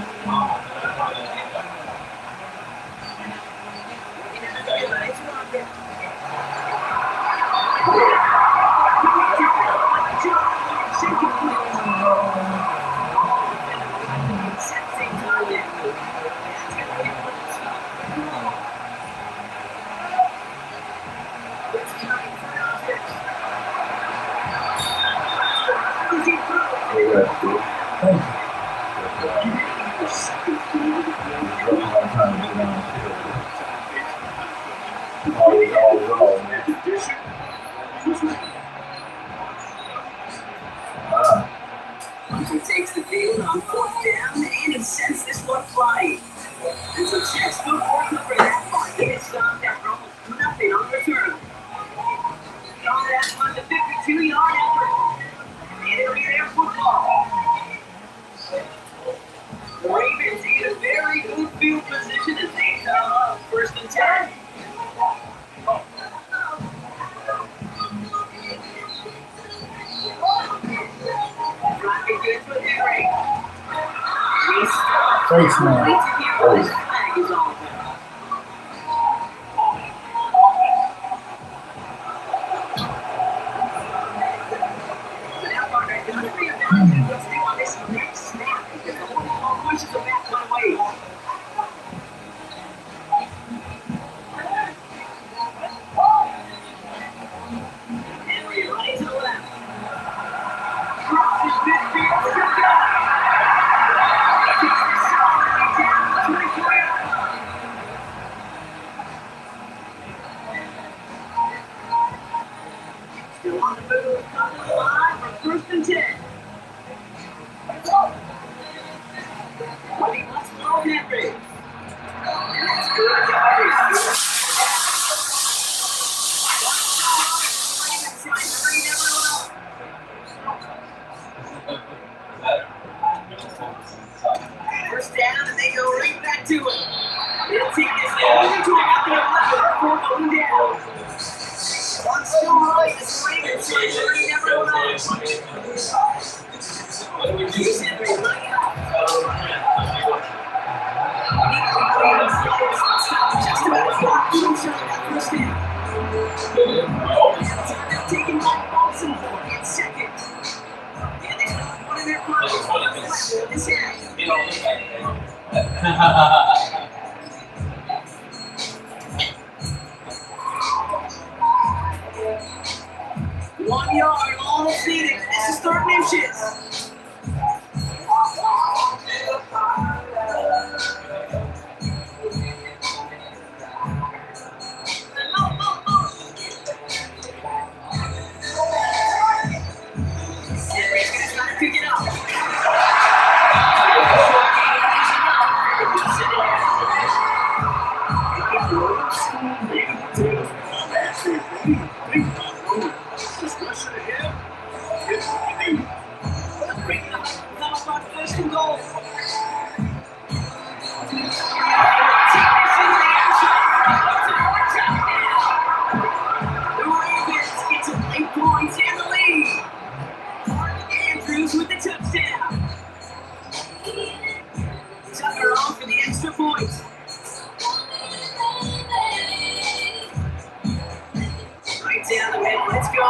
He takes the field on fourth down and he sends this one flying. It's a textbook work for that one. He gets stopped after almost nothing on return. On that one, the 52-yard effort. Entering their football. The Ravens in a very good field position as they come up first and 10.
Face man.
1 yard, almost needed. This is 3rd and inches. Pick it up. First and goal. The Ravens get to 8 points in the lead. Andrews with the touchdown. Tucker on for the extra point. Right down the middle, let's go.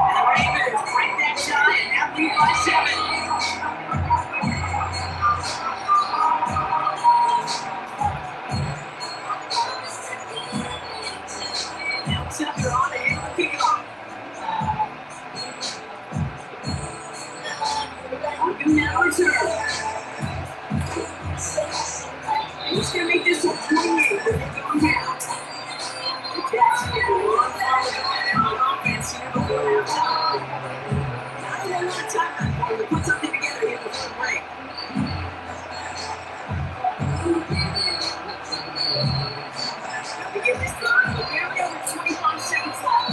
And the Ravens break that shot and now lead by 7. Now Tucker on the hill to kick off. Now return. Who's going to make this one 28 with it going down? The Cats get one on offense here before halftime. Not a lot of time left to put something together here before the break. Now to get this done, but barely over 25 seconds left.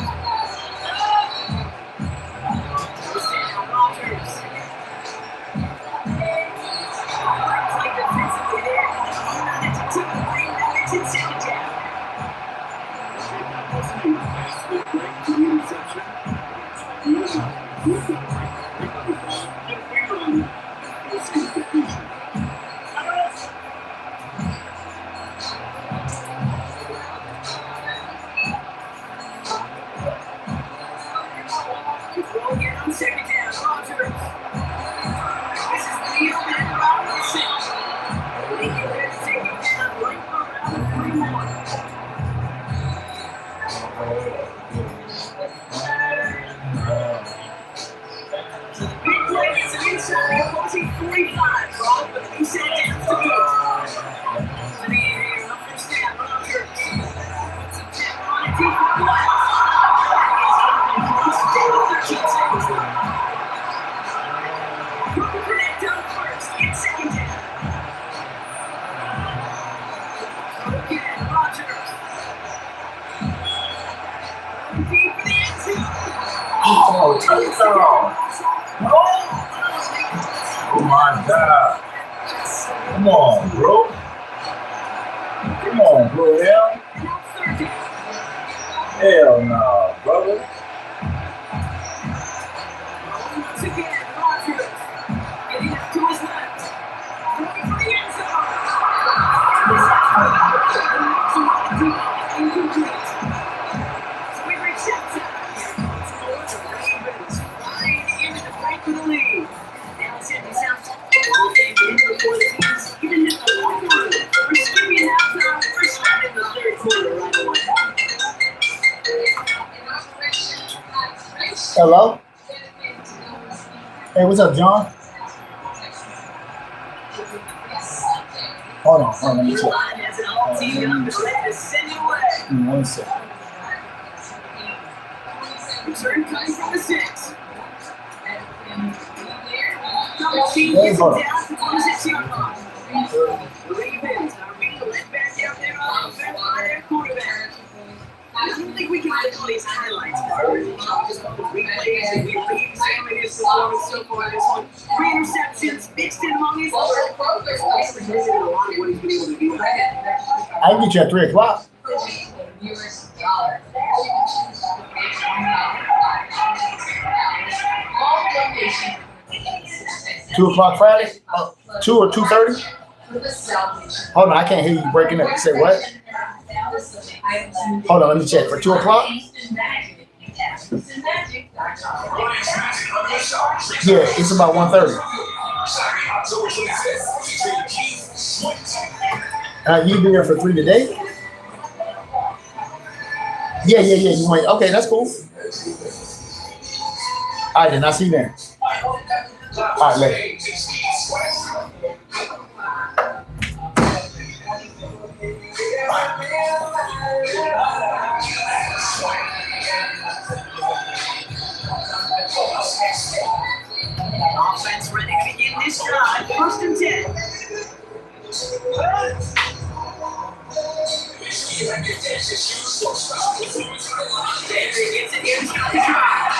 Goes down, Rogers. Play defensively there. To the lane, now it's in second down. Throw again on second down, Rogers. This is Leo and Robinson. They get ready to take it down right around the 41. Big play gets it inside, approaching 45. But he said down to beat. To the air, up first down, Rogers. Puts a tap on it, deep for the left. It's incomplete, 13 seconds left. Looking for that down first, get second down. Again, Rogers. Deep for the end zone.
Oh, touchdown. Oh my God. Come on, bro. Come on, bro. Hell no, brother.
Once again, Rogers. Getting up to his left. Going for the end zone. Incomplete. So we reach halftime. So the Ravens flying into the break for the lead. Now it's empty sound. All day in before the teams even hit the locker room. We're skipping halftime. We're starting the third quarter right away.
Hello? Hey, what's up, John? Hold on, let me
Your
check.
line has it all teamed up and ready to send you away.
Give me 1 second.
Return coming from the 6. Double team
Hey,
gets it
hold on.
down to the 26-yard line. The Ravens are being led back out there on offense by their quarterback. I don't think we can get all these highlights, Barber. Just the replays and we re-examine his performance so far this one. 3 interceptions mixed in among his work. It's limited a lot of what he's been able to do.
I can get you at 3 o'clock. 2 o'clock Friday? 2 or 2:30? Hold on, I can't hear you breaking up. You say what? Hold on, let me check. For 2 o'clock? Yeah, it's about 1:30. You be here for 3 today? Yeah. You might. Okay, that's cool. All right, then I'll see you there. All right, later.
Offense ready to begin this drive. 1st and 10. David gets it here to start the drive.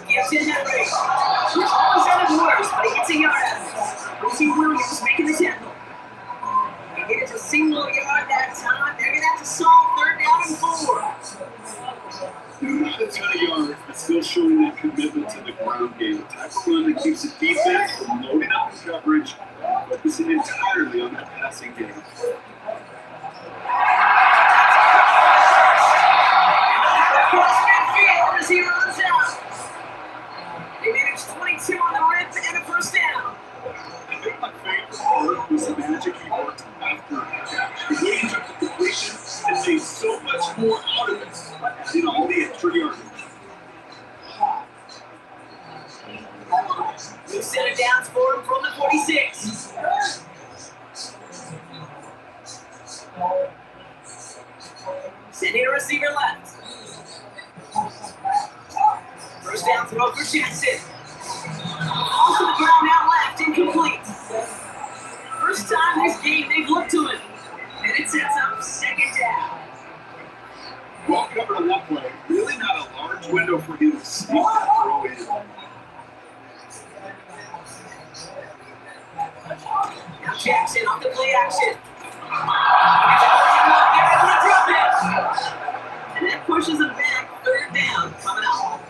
Gives it Henry. He's always at his worst, but he gets a yard out of it. Lucy Williams making the tackle. He gets a single yard that time. They're going to have to solve 3rd down and 4.
Not a ton of yards, but still showing that commitment to the ground game. Tackle run that keeps the defense from loading up the coverage, focusing entirely on that passing game.
Across midfield as he runs out. They managed 22 on the rip and a 1st down.
I think my favorite part was the magic he worked after the catch. The way he took the completion and made so much more out of it by adding all the extra yardage.
New set of downs for him from the 46. Sending a receiver left. 1st down throw for Jackson. Off to the ground now left, incomplete. First time this game they've looked to him. And it sets up 2nd down.
Well covered on that play. Really not a large window for him to sneak that throw in.
Now Jackson off the play action. And that pushes him back. 3rd down coming up.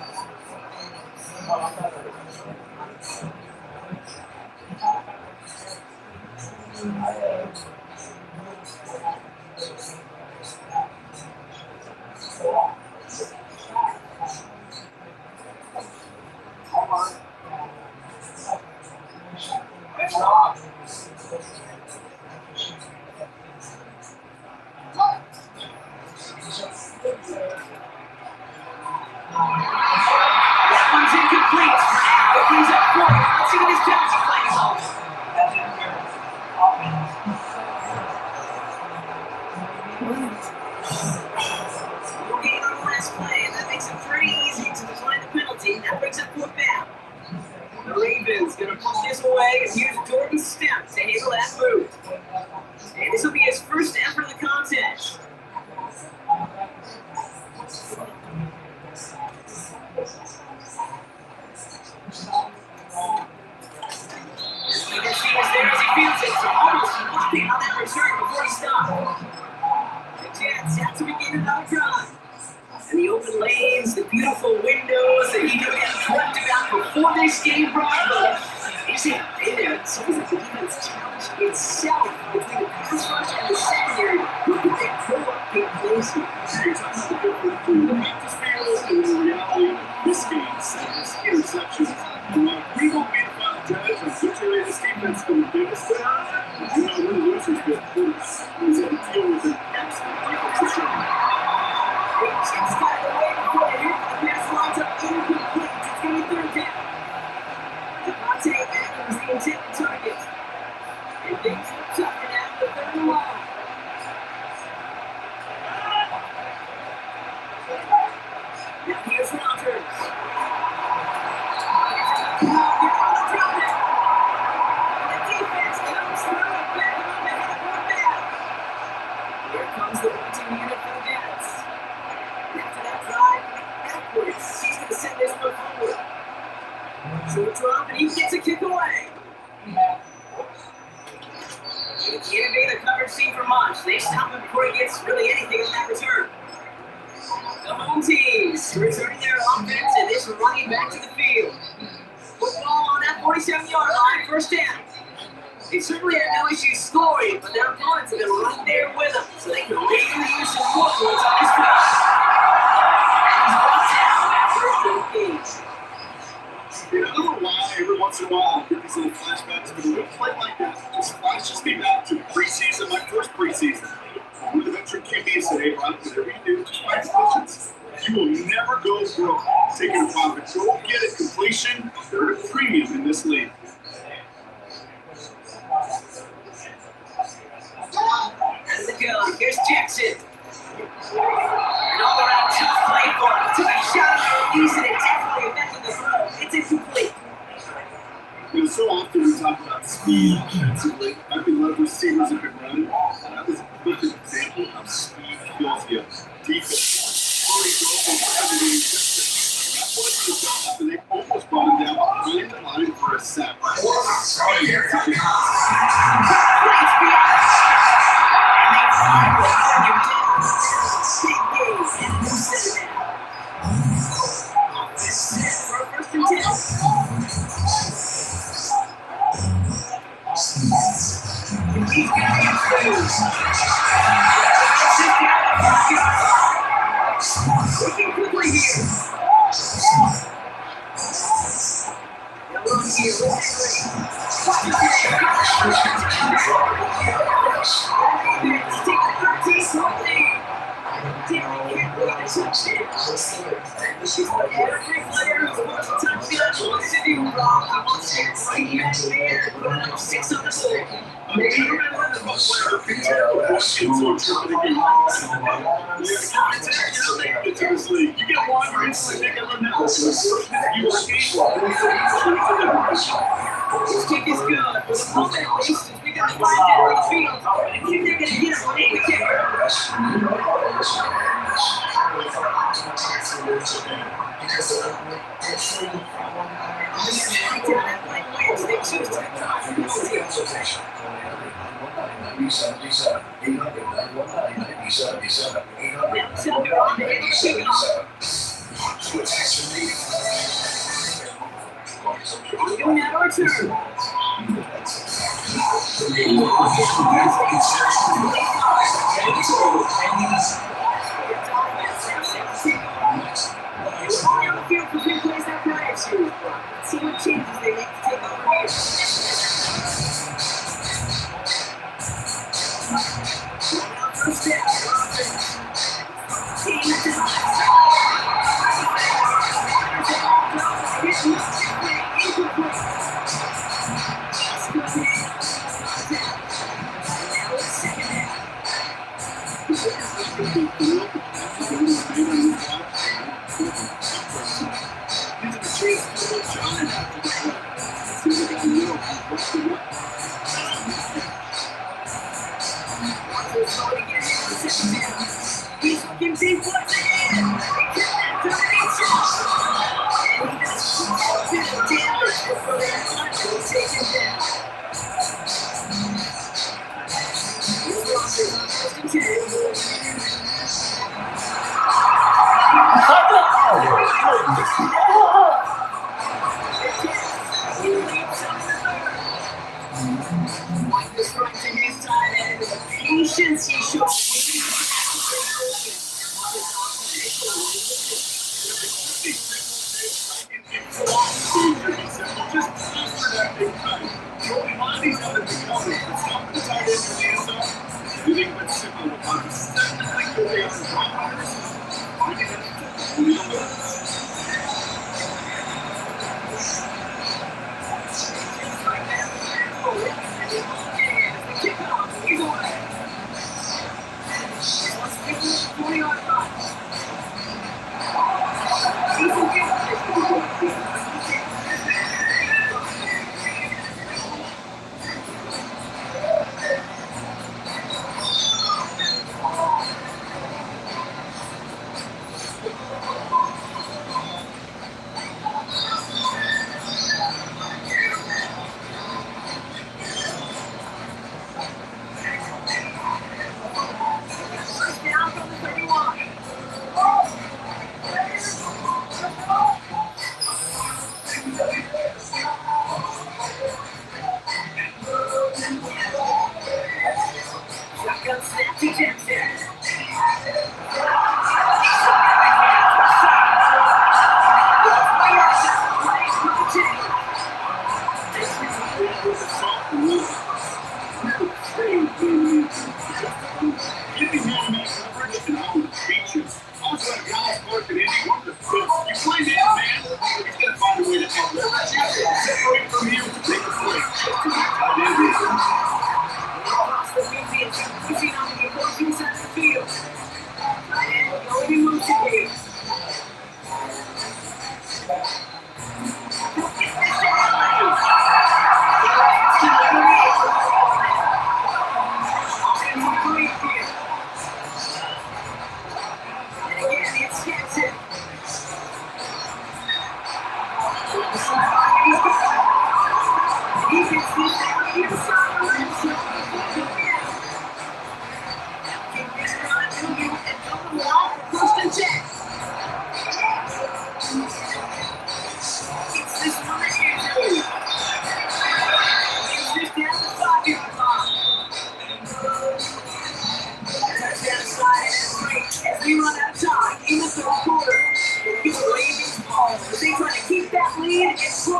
That one's incomplete. Opens up 4. Let's see what his penalty plays on. No gain on the last play, and that makes it pretty easy to decline the penalty. That brings up 4th down. The Ravens gonna put this away, and here's Jordan Step to handle that move. And this will be his 1st effort of the contest. You can see he's there as he feels it, so almost looking on that return before he stopped. The Jets have to begin another drive. And the open lanes, the beautiful windows that he could have dreamt about before this game brought up. Isn't there? It's almost like the defense challenged itself between the pass rush and the secondary. Who could they pull up big places?
You're talking about the difference between practice field and the reality of this game. 7 interceptions. We won't be the final judge on which area this defense will do this to. You know, we're losers, but who's going to deal with an absolute defensive shot.
It's got away before they hit the pass lines up incomplete. It's going to be 3rd down. Devontae Adams, the intended target. And things look tougher now, the 3rd and long. Now here's Rogers. The defense comes through and back him up ahead of 4th down. Here comes the punting unit for the Jets. After that drive, backwards, he's going to send this one forward. Short drop, and he gets a kick away.
He can't evade the coverage team for much. They stop him before he gets really anything on that return. The home teams returning their offense and is running back to the field. Football on that 47-yard line, first down. They certainly had no issue scoring, but their opponents have been right there with them, so they can really use some more points on this drive. And he's brought down after a good game.
I don't know why every once in a while I get these little flashbacks, but a little play like that just flashes me back to preseason, my first preseason. One of the veteran QBs said, hey, Ron, whatever you do, just find solutions. You will never go broke taking a profit. Go get it. Completion, they're at a premium in this league.
As the go, here's Jackson. An all-around tough play for him. Took a shot at the and it definitely affected the throw. It's incomplete.
You know, so often we talk about speed offensively. I think a lot of receivers have been running. That was a perfect example of speed kills you. Defense. That wasn't a job, and they almost brought him down behind the line for a sack. Speed.
This kick is good. For the moment, at least, we got to find it on the field. And if they're going to get it, we'll take the kicker. You now return. See what changes they make to take over here. First step. Patience, he showed.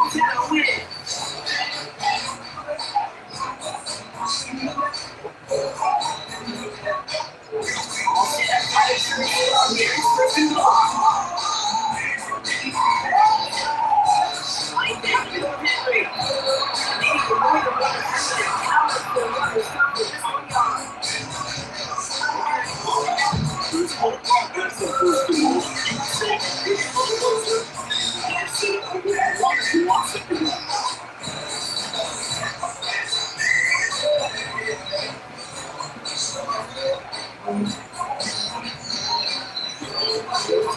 knows how to win. All set up by the church. Here's first and goal. Right down to the Henry. Leading the way to run the tower for the runner. Stop with this 1 yard.
There's no progress on first and goal. It's closer. Set up the way. Wants it to go.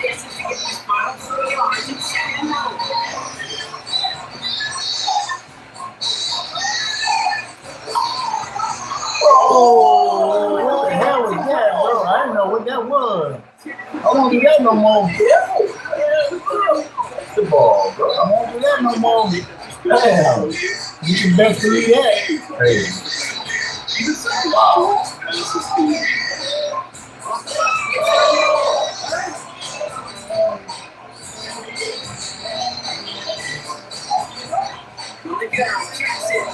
Chances to get these final 4 yards and second and long.
Oh, what the hell was that, bro? I didn't know what that was. I won't do that no more.
The ball, bro.
I won't do that no more. Damn. You can best believe that.
Hey.
Wow.
The girl checks it.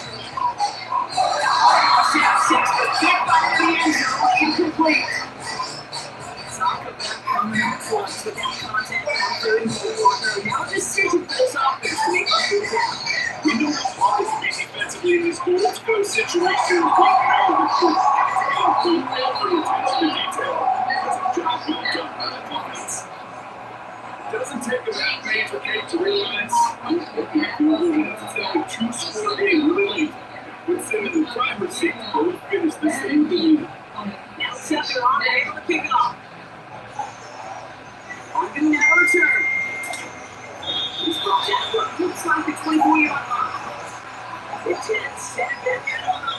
Shot 6, but can't find the end zone. Incomplete. Talk about coming up clutch with that contact on 3rd and 4. Now decision for this offense to make up for the down.
We know how hard it can be defensively in this goal-to-go situation. We know that the effort and attention to detail. That's a job well done by the defense. Doesn't take a that major cake to realize I'm looking at the movie. It's only 2-score game really late. Puts them in the driver's seat. Both finish the same lead.
Now Tucker on and able to pick it off. On the now return. He's brought down what looks like the 24-yard line. The Jets set their middle.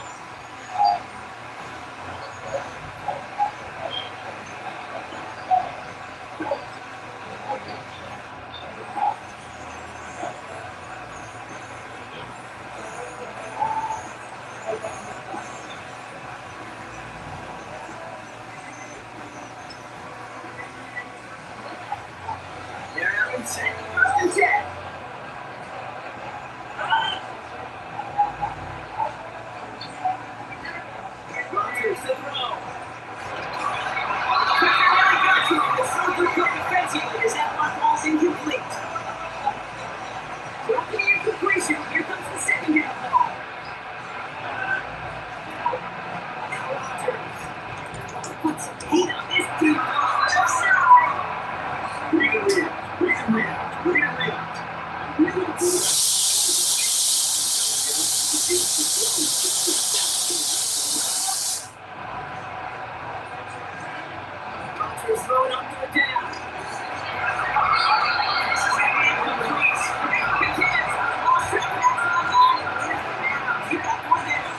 They're out in set. First and 10. Rodgers to throw. Kicker really got to it. The Super Cup defensively as that one ball's incomplete. After the incompletion, here comes the second down ball. Now Rodgers puts some heat on this deep ball left side.
Read and react. Read and react. Read and react. Read and react.
Rodgers throwing up to the down. This is going to be incomplete. Begins. Ball stripped back from the line. Keep that one down.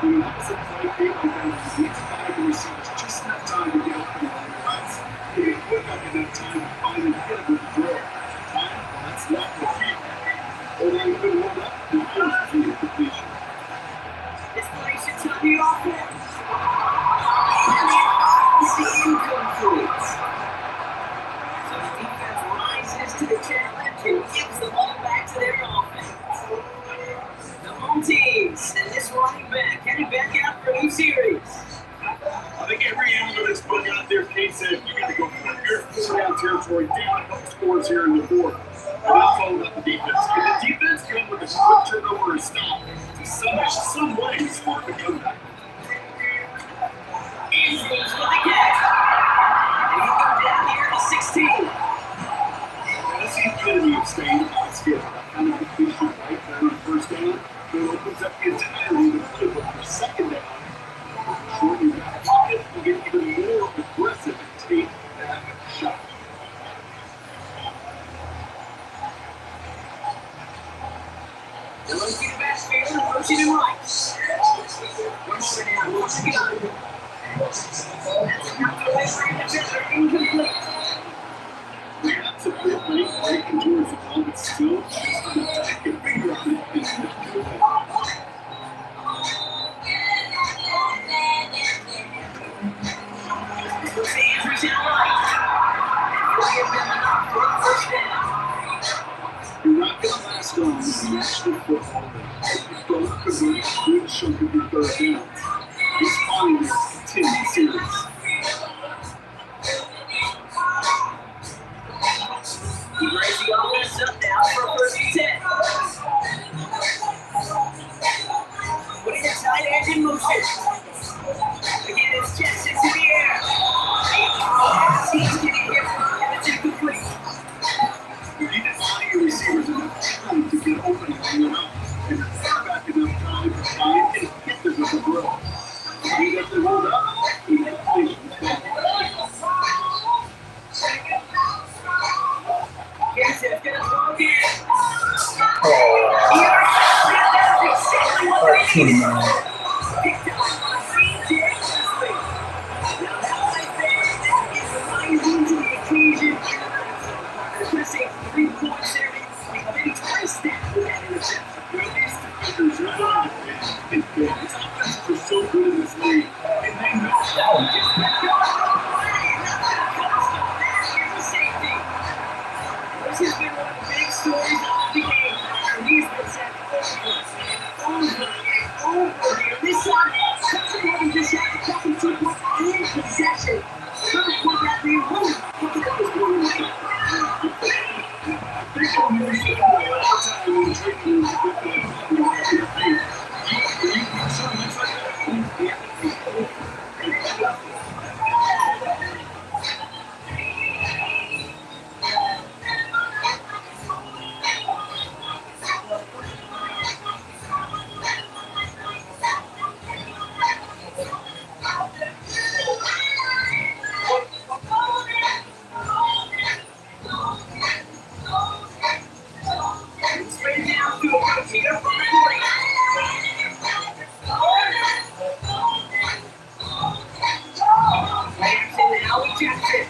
The opposite play fake defense needs 5 receivers just enough time to get up and run the routes. They put up enough time to finally get a good throw. Time, that's not the key. Or they even run up and finish the completion.
This play should tell the offense. It's incomplete. So the defense rises to the challenge and gives the ball back to their offense. The home teams and this running back headed back out for a new series.
I think every analyst put out there, Kate said, you got to go for it. You're 4-down territory, down a couple scores here in the 4th. But it's all about the defense. Can the defense come with a quick turnover or stop to some way spark the comeback?
Andrews with the catch. And he'll go down here to 16.
That's the epitome of staying on skill. Kind of completion right there on first down. It opens up the entirety of the playbook for second down. Shorten that pocket and get even more aggressive and take that shot.
They'll look to the backfield and motion him right. One more down, once again. That's not the way for him to check. Incomplete.
That's a bit late breaking towards the ball, but still just going to take a finger on it and still do it.
Puts Andrews in right. And he'll give them enough for a first down.
You're not going to last passed on the National Football League. If don't convert a good chunk of your third downs, this finally continued series.
He brings the offense up now for a 1st and 10. Putting the tight end in motion. Again, it's chest into the air. He's getting hit and it's incomplete.
You need to find your receivers enough time to get open and line up, and the quarterback enough time to find and hit them with the throw. If he doesn't hold up, he completion is bad.
Yes, it's gonna throw again. Picked up by CJ Wesley. Now that right there, that is rising to the occasion. I could say 3 points there. They've been twice that with that interception.
Well, these defenders are on the bench. These offenses are so good in this league, and they know how to get back.
This has been one of the big stories of the game. And he's been said over and over here. This time, Clemson just had to come in 2 points in possession. Third quarterback being ruled. Look at this one way.
They don't use the ball all the time when trading is with the you can show me like that.
Straight down to a rotator from the 40. Anderson now ejects it.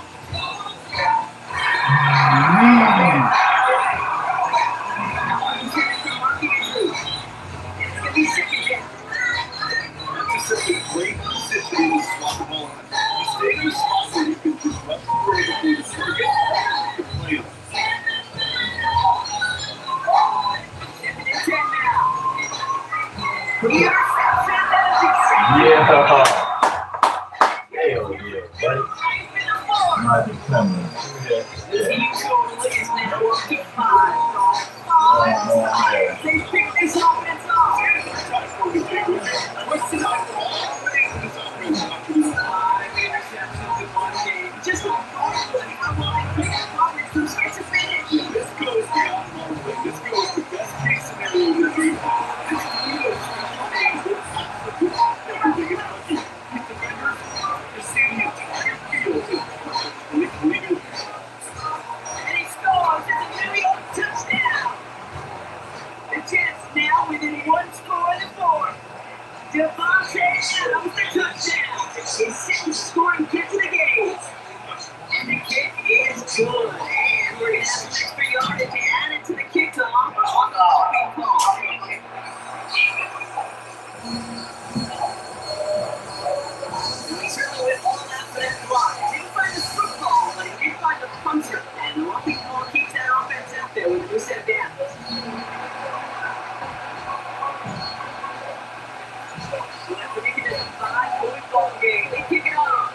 It's going to be 2nd down.
That's such a great position to swap the ball. You stay in a spot where you can disrupt the throw before the target. You can play it.
7th and 10 now. Interception, that is exactly
Yeah. Hell yeah, buddy. Might be coming.
the team total is now up to 5. They pick this offense off. What's tonight? 5 interceptions in one game. Just like Barber, how will they pick up offense from start to finish?
This goes beyond Barber. This goes to best case scenario that we have. It's real. Everything is healthy. These defenders are seeing the entire field is perfect. Legal.
And he scores. It's a New York touchdown. The Jets now within 1 score in the 4th. Devontae Adams, the touchdown. His 6th scoring kick of the game. And the kick is good. And we're going to have some extra yardage to add it to the kickoff on the holding call. He certainly went all out for that block. Didn't find the football, but he did find the puncher. And the holding call keeps that offense out there with a 2-step down. After making it a 5-point ball game, they kick it off.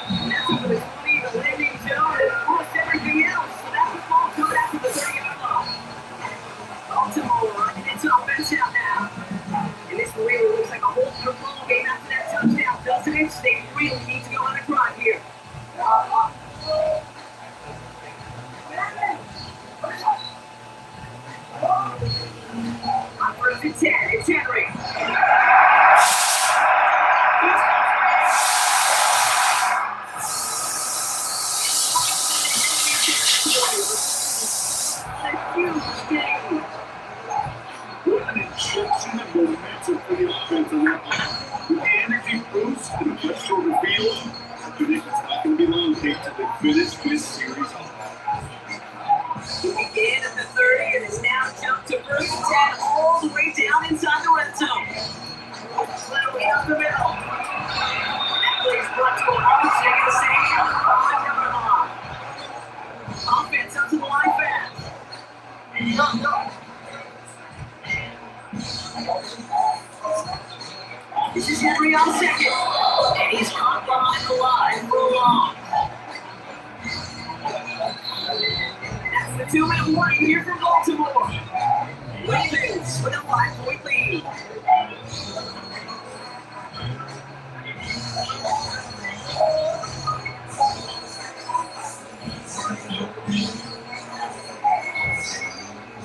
And that's over the 20, the landing zone, and almost everything else. So that's the ball coming after the 30th ball. Baltimore running its offense out now. And this really looks like a whole other ball game after that touchdown, doesn't it? They really need to go on a grind here. On 1st and 10, it's Henry. A huge game.
What an injection of momentum for the offense on that one. With the energy boost and a much shorter field, I predict it's not going to be long, Kate, till they finish this series off.
He began at the 30 and has now jumped to 1st and 10 all the way down inside the red zone. Literally up the middle. That plays brought to a run, taking the same on the 5-yard line. Offense up to the line fast. This is Henry on second, and he's caught behind the line for a long. That's the 2-minute warning here from Baltimore. Ravens with a 5-point lead.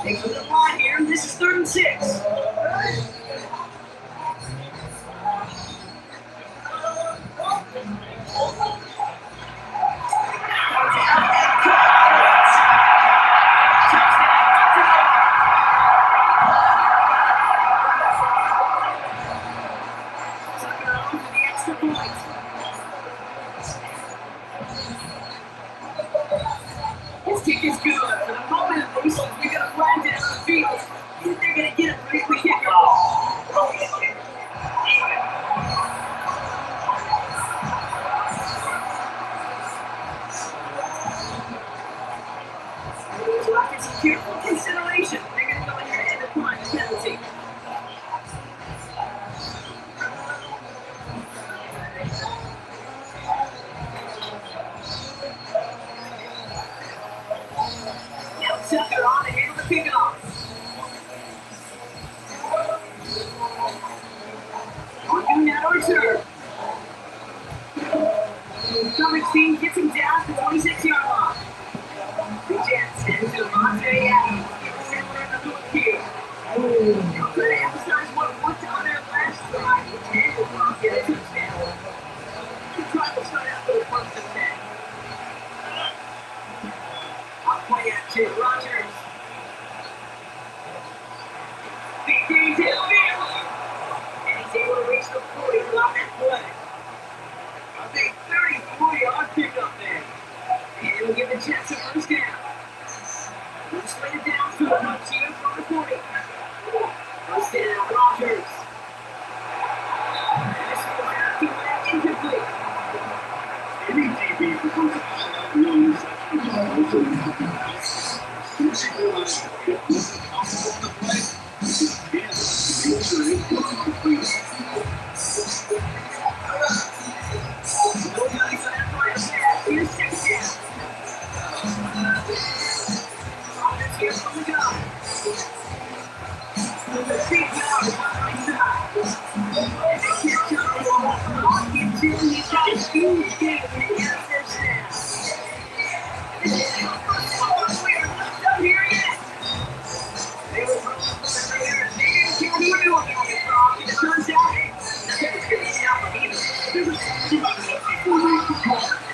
Take a little line here. This is 3rd and 6. His kick is good. For the moment, at least, we got a flag down on the field. They're going to get a pretty quick kickoff. So after some careful consideration, they're going to go ahead and apply the penalty. Now Tucker on to handle the kickoff. On now to return. Coverage team gets him down to the 26-yard line. The Jets send to Monte Adams. Center in the hook here. They'll try to emphasize what worked on their last drive and will not get a touchdown. The try will start out for the 1st and 10. On play action, Rodgers. Big gains in the field. And he's able to reach the 40 on that play. A big 30-40-yard pickup there. And it'll give the Jets a 1st down. We'll split it down to the punch here from the 40. 1st down, Rodgers. And this will have to be incomplete.
Any DB becomes a knows also
Here's 6 down. Offense here from the gun. The 6 yards on the right side. And they can't jump the ball. On him too, he's got a huge game and he got a 1st down. This is the first ball we're not done here yet. They were from the player. They didn't care who they were going to get from. It turns out, nothing was going to stop them either.
there was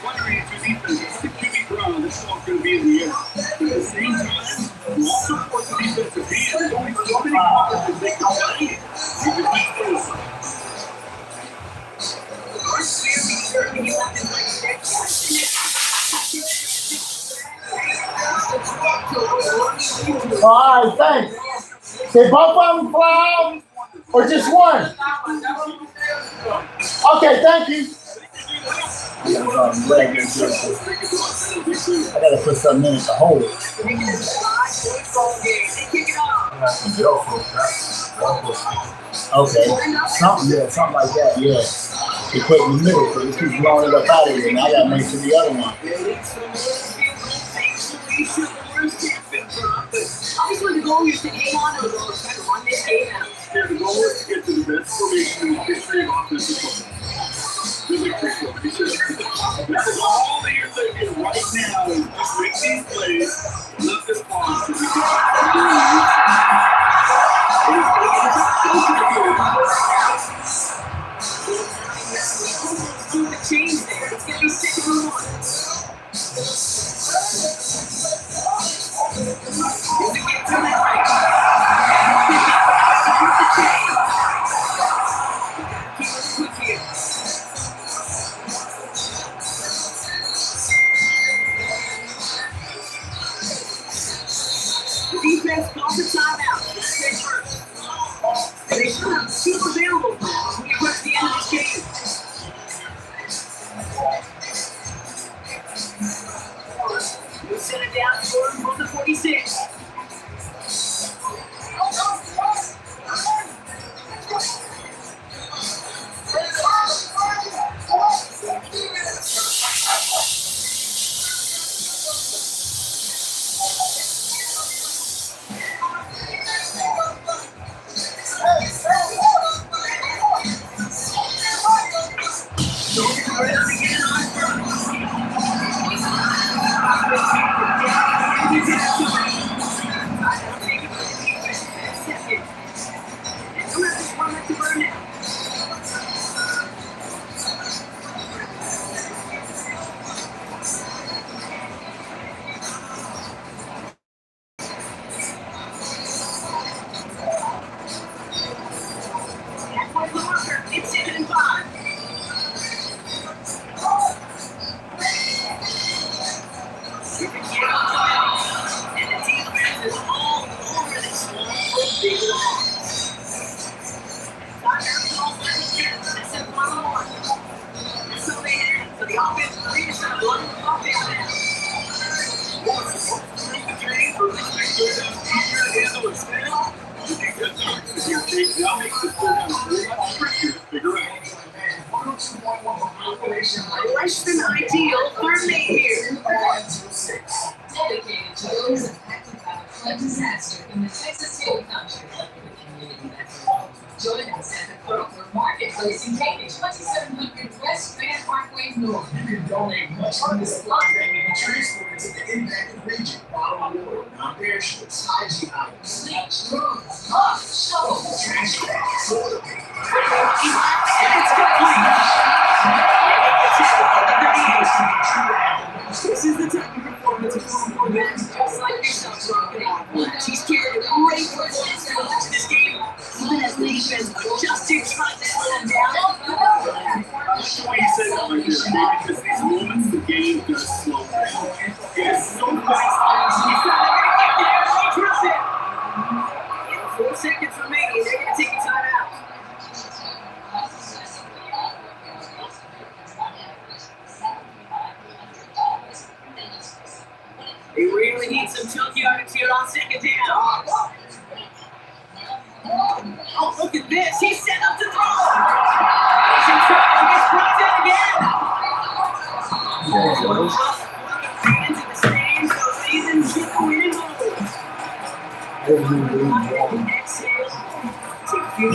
wondering if your defense is the QB ground, this ball's going to be in the air. But at the same time, you also force the defense to be in. There's only so many coverages they can play in. You just need those.
All right, thanks. Say both of them fly or just one? Okay, thank you. I gotta put something in it to hold it. Okay, something like that, yeah. You put it in the middle, so you keep blowing it up out of here, and I gotta make sure the other one.
Obviously, the goal is to hang on to the ball and try to run this game out.
Yeah, the goal is to get to the best formation in the history of offensive football. Really appreciate it. This is all that you're thinking right now is just make these plays, let this ball so we can
do the change there. It's going to be 6-1. The defense calls a timeout. They still have 2 available when we approach the end of this game. We'll set it down for him from the 46.
now makes the program a whole lot trickier to figure out.
Less than ideal for me here.
Dedicated to those affected by the flood disaster in the Texas Hill Country. Join us at the Kroger Marketplace in Katy, 2700 West Grand Parkway North.
You can donate much from this project and transport it to the impacted region. Bottled water, non-perishables, hygiene items, bleach, brooms, mops, shovels, trash bags, soda paper.
It's complete. This is the type of performance a former man just like yourself rocking out. He's carried a great performance to watch this game. Even as the defense adjusted, trying to slow him down.
I like the way you said that right there, man, because these moments the game does slow down. It is so fast.
He's not going to get there. He drops it. 4 seconds remaining. They're going to take a timeout. They really need some chunk yardage here on second down. Oh, look at this. He's set up to throw. He's in trouble. He's brought down again. Into the stands. So season 2 in exhale. Take a few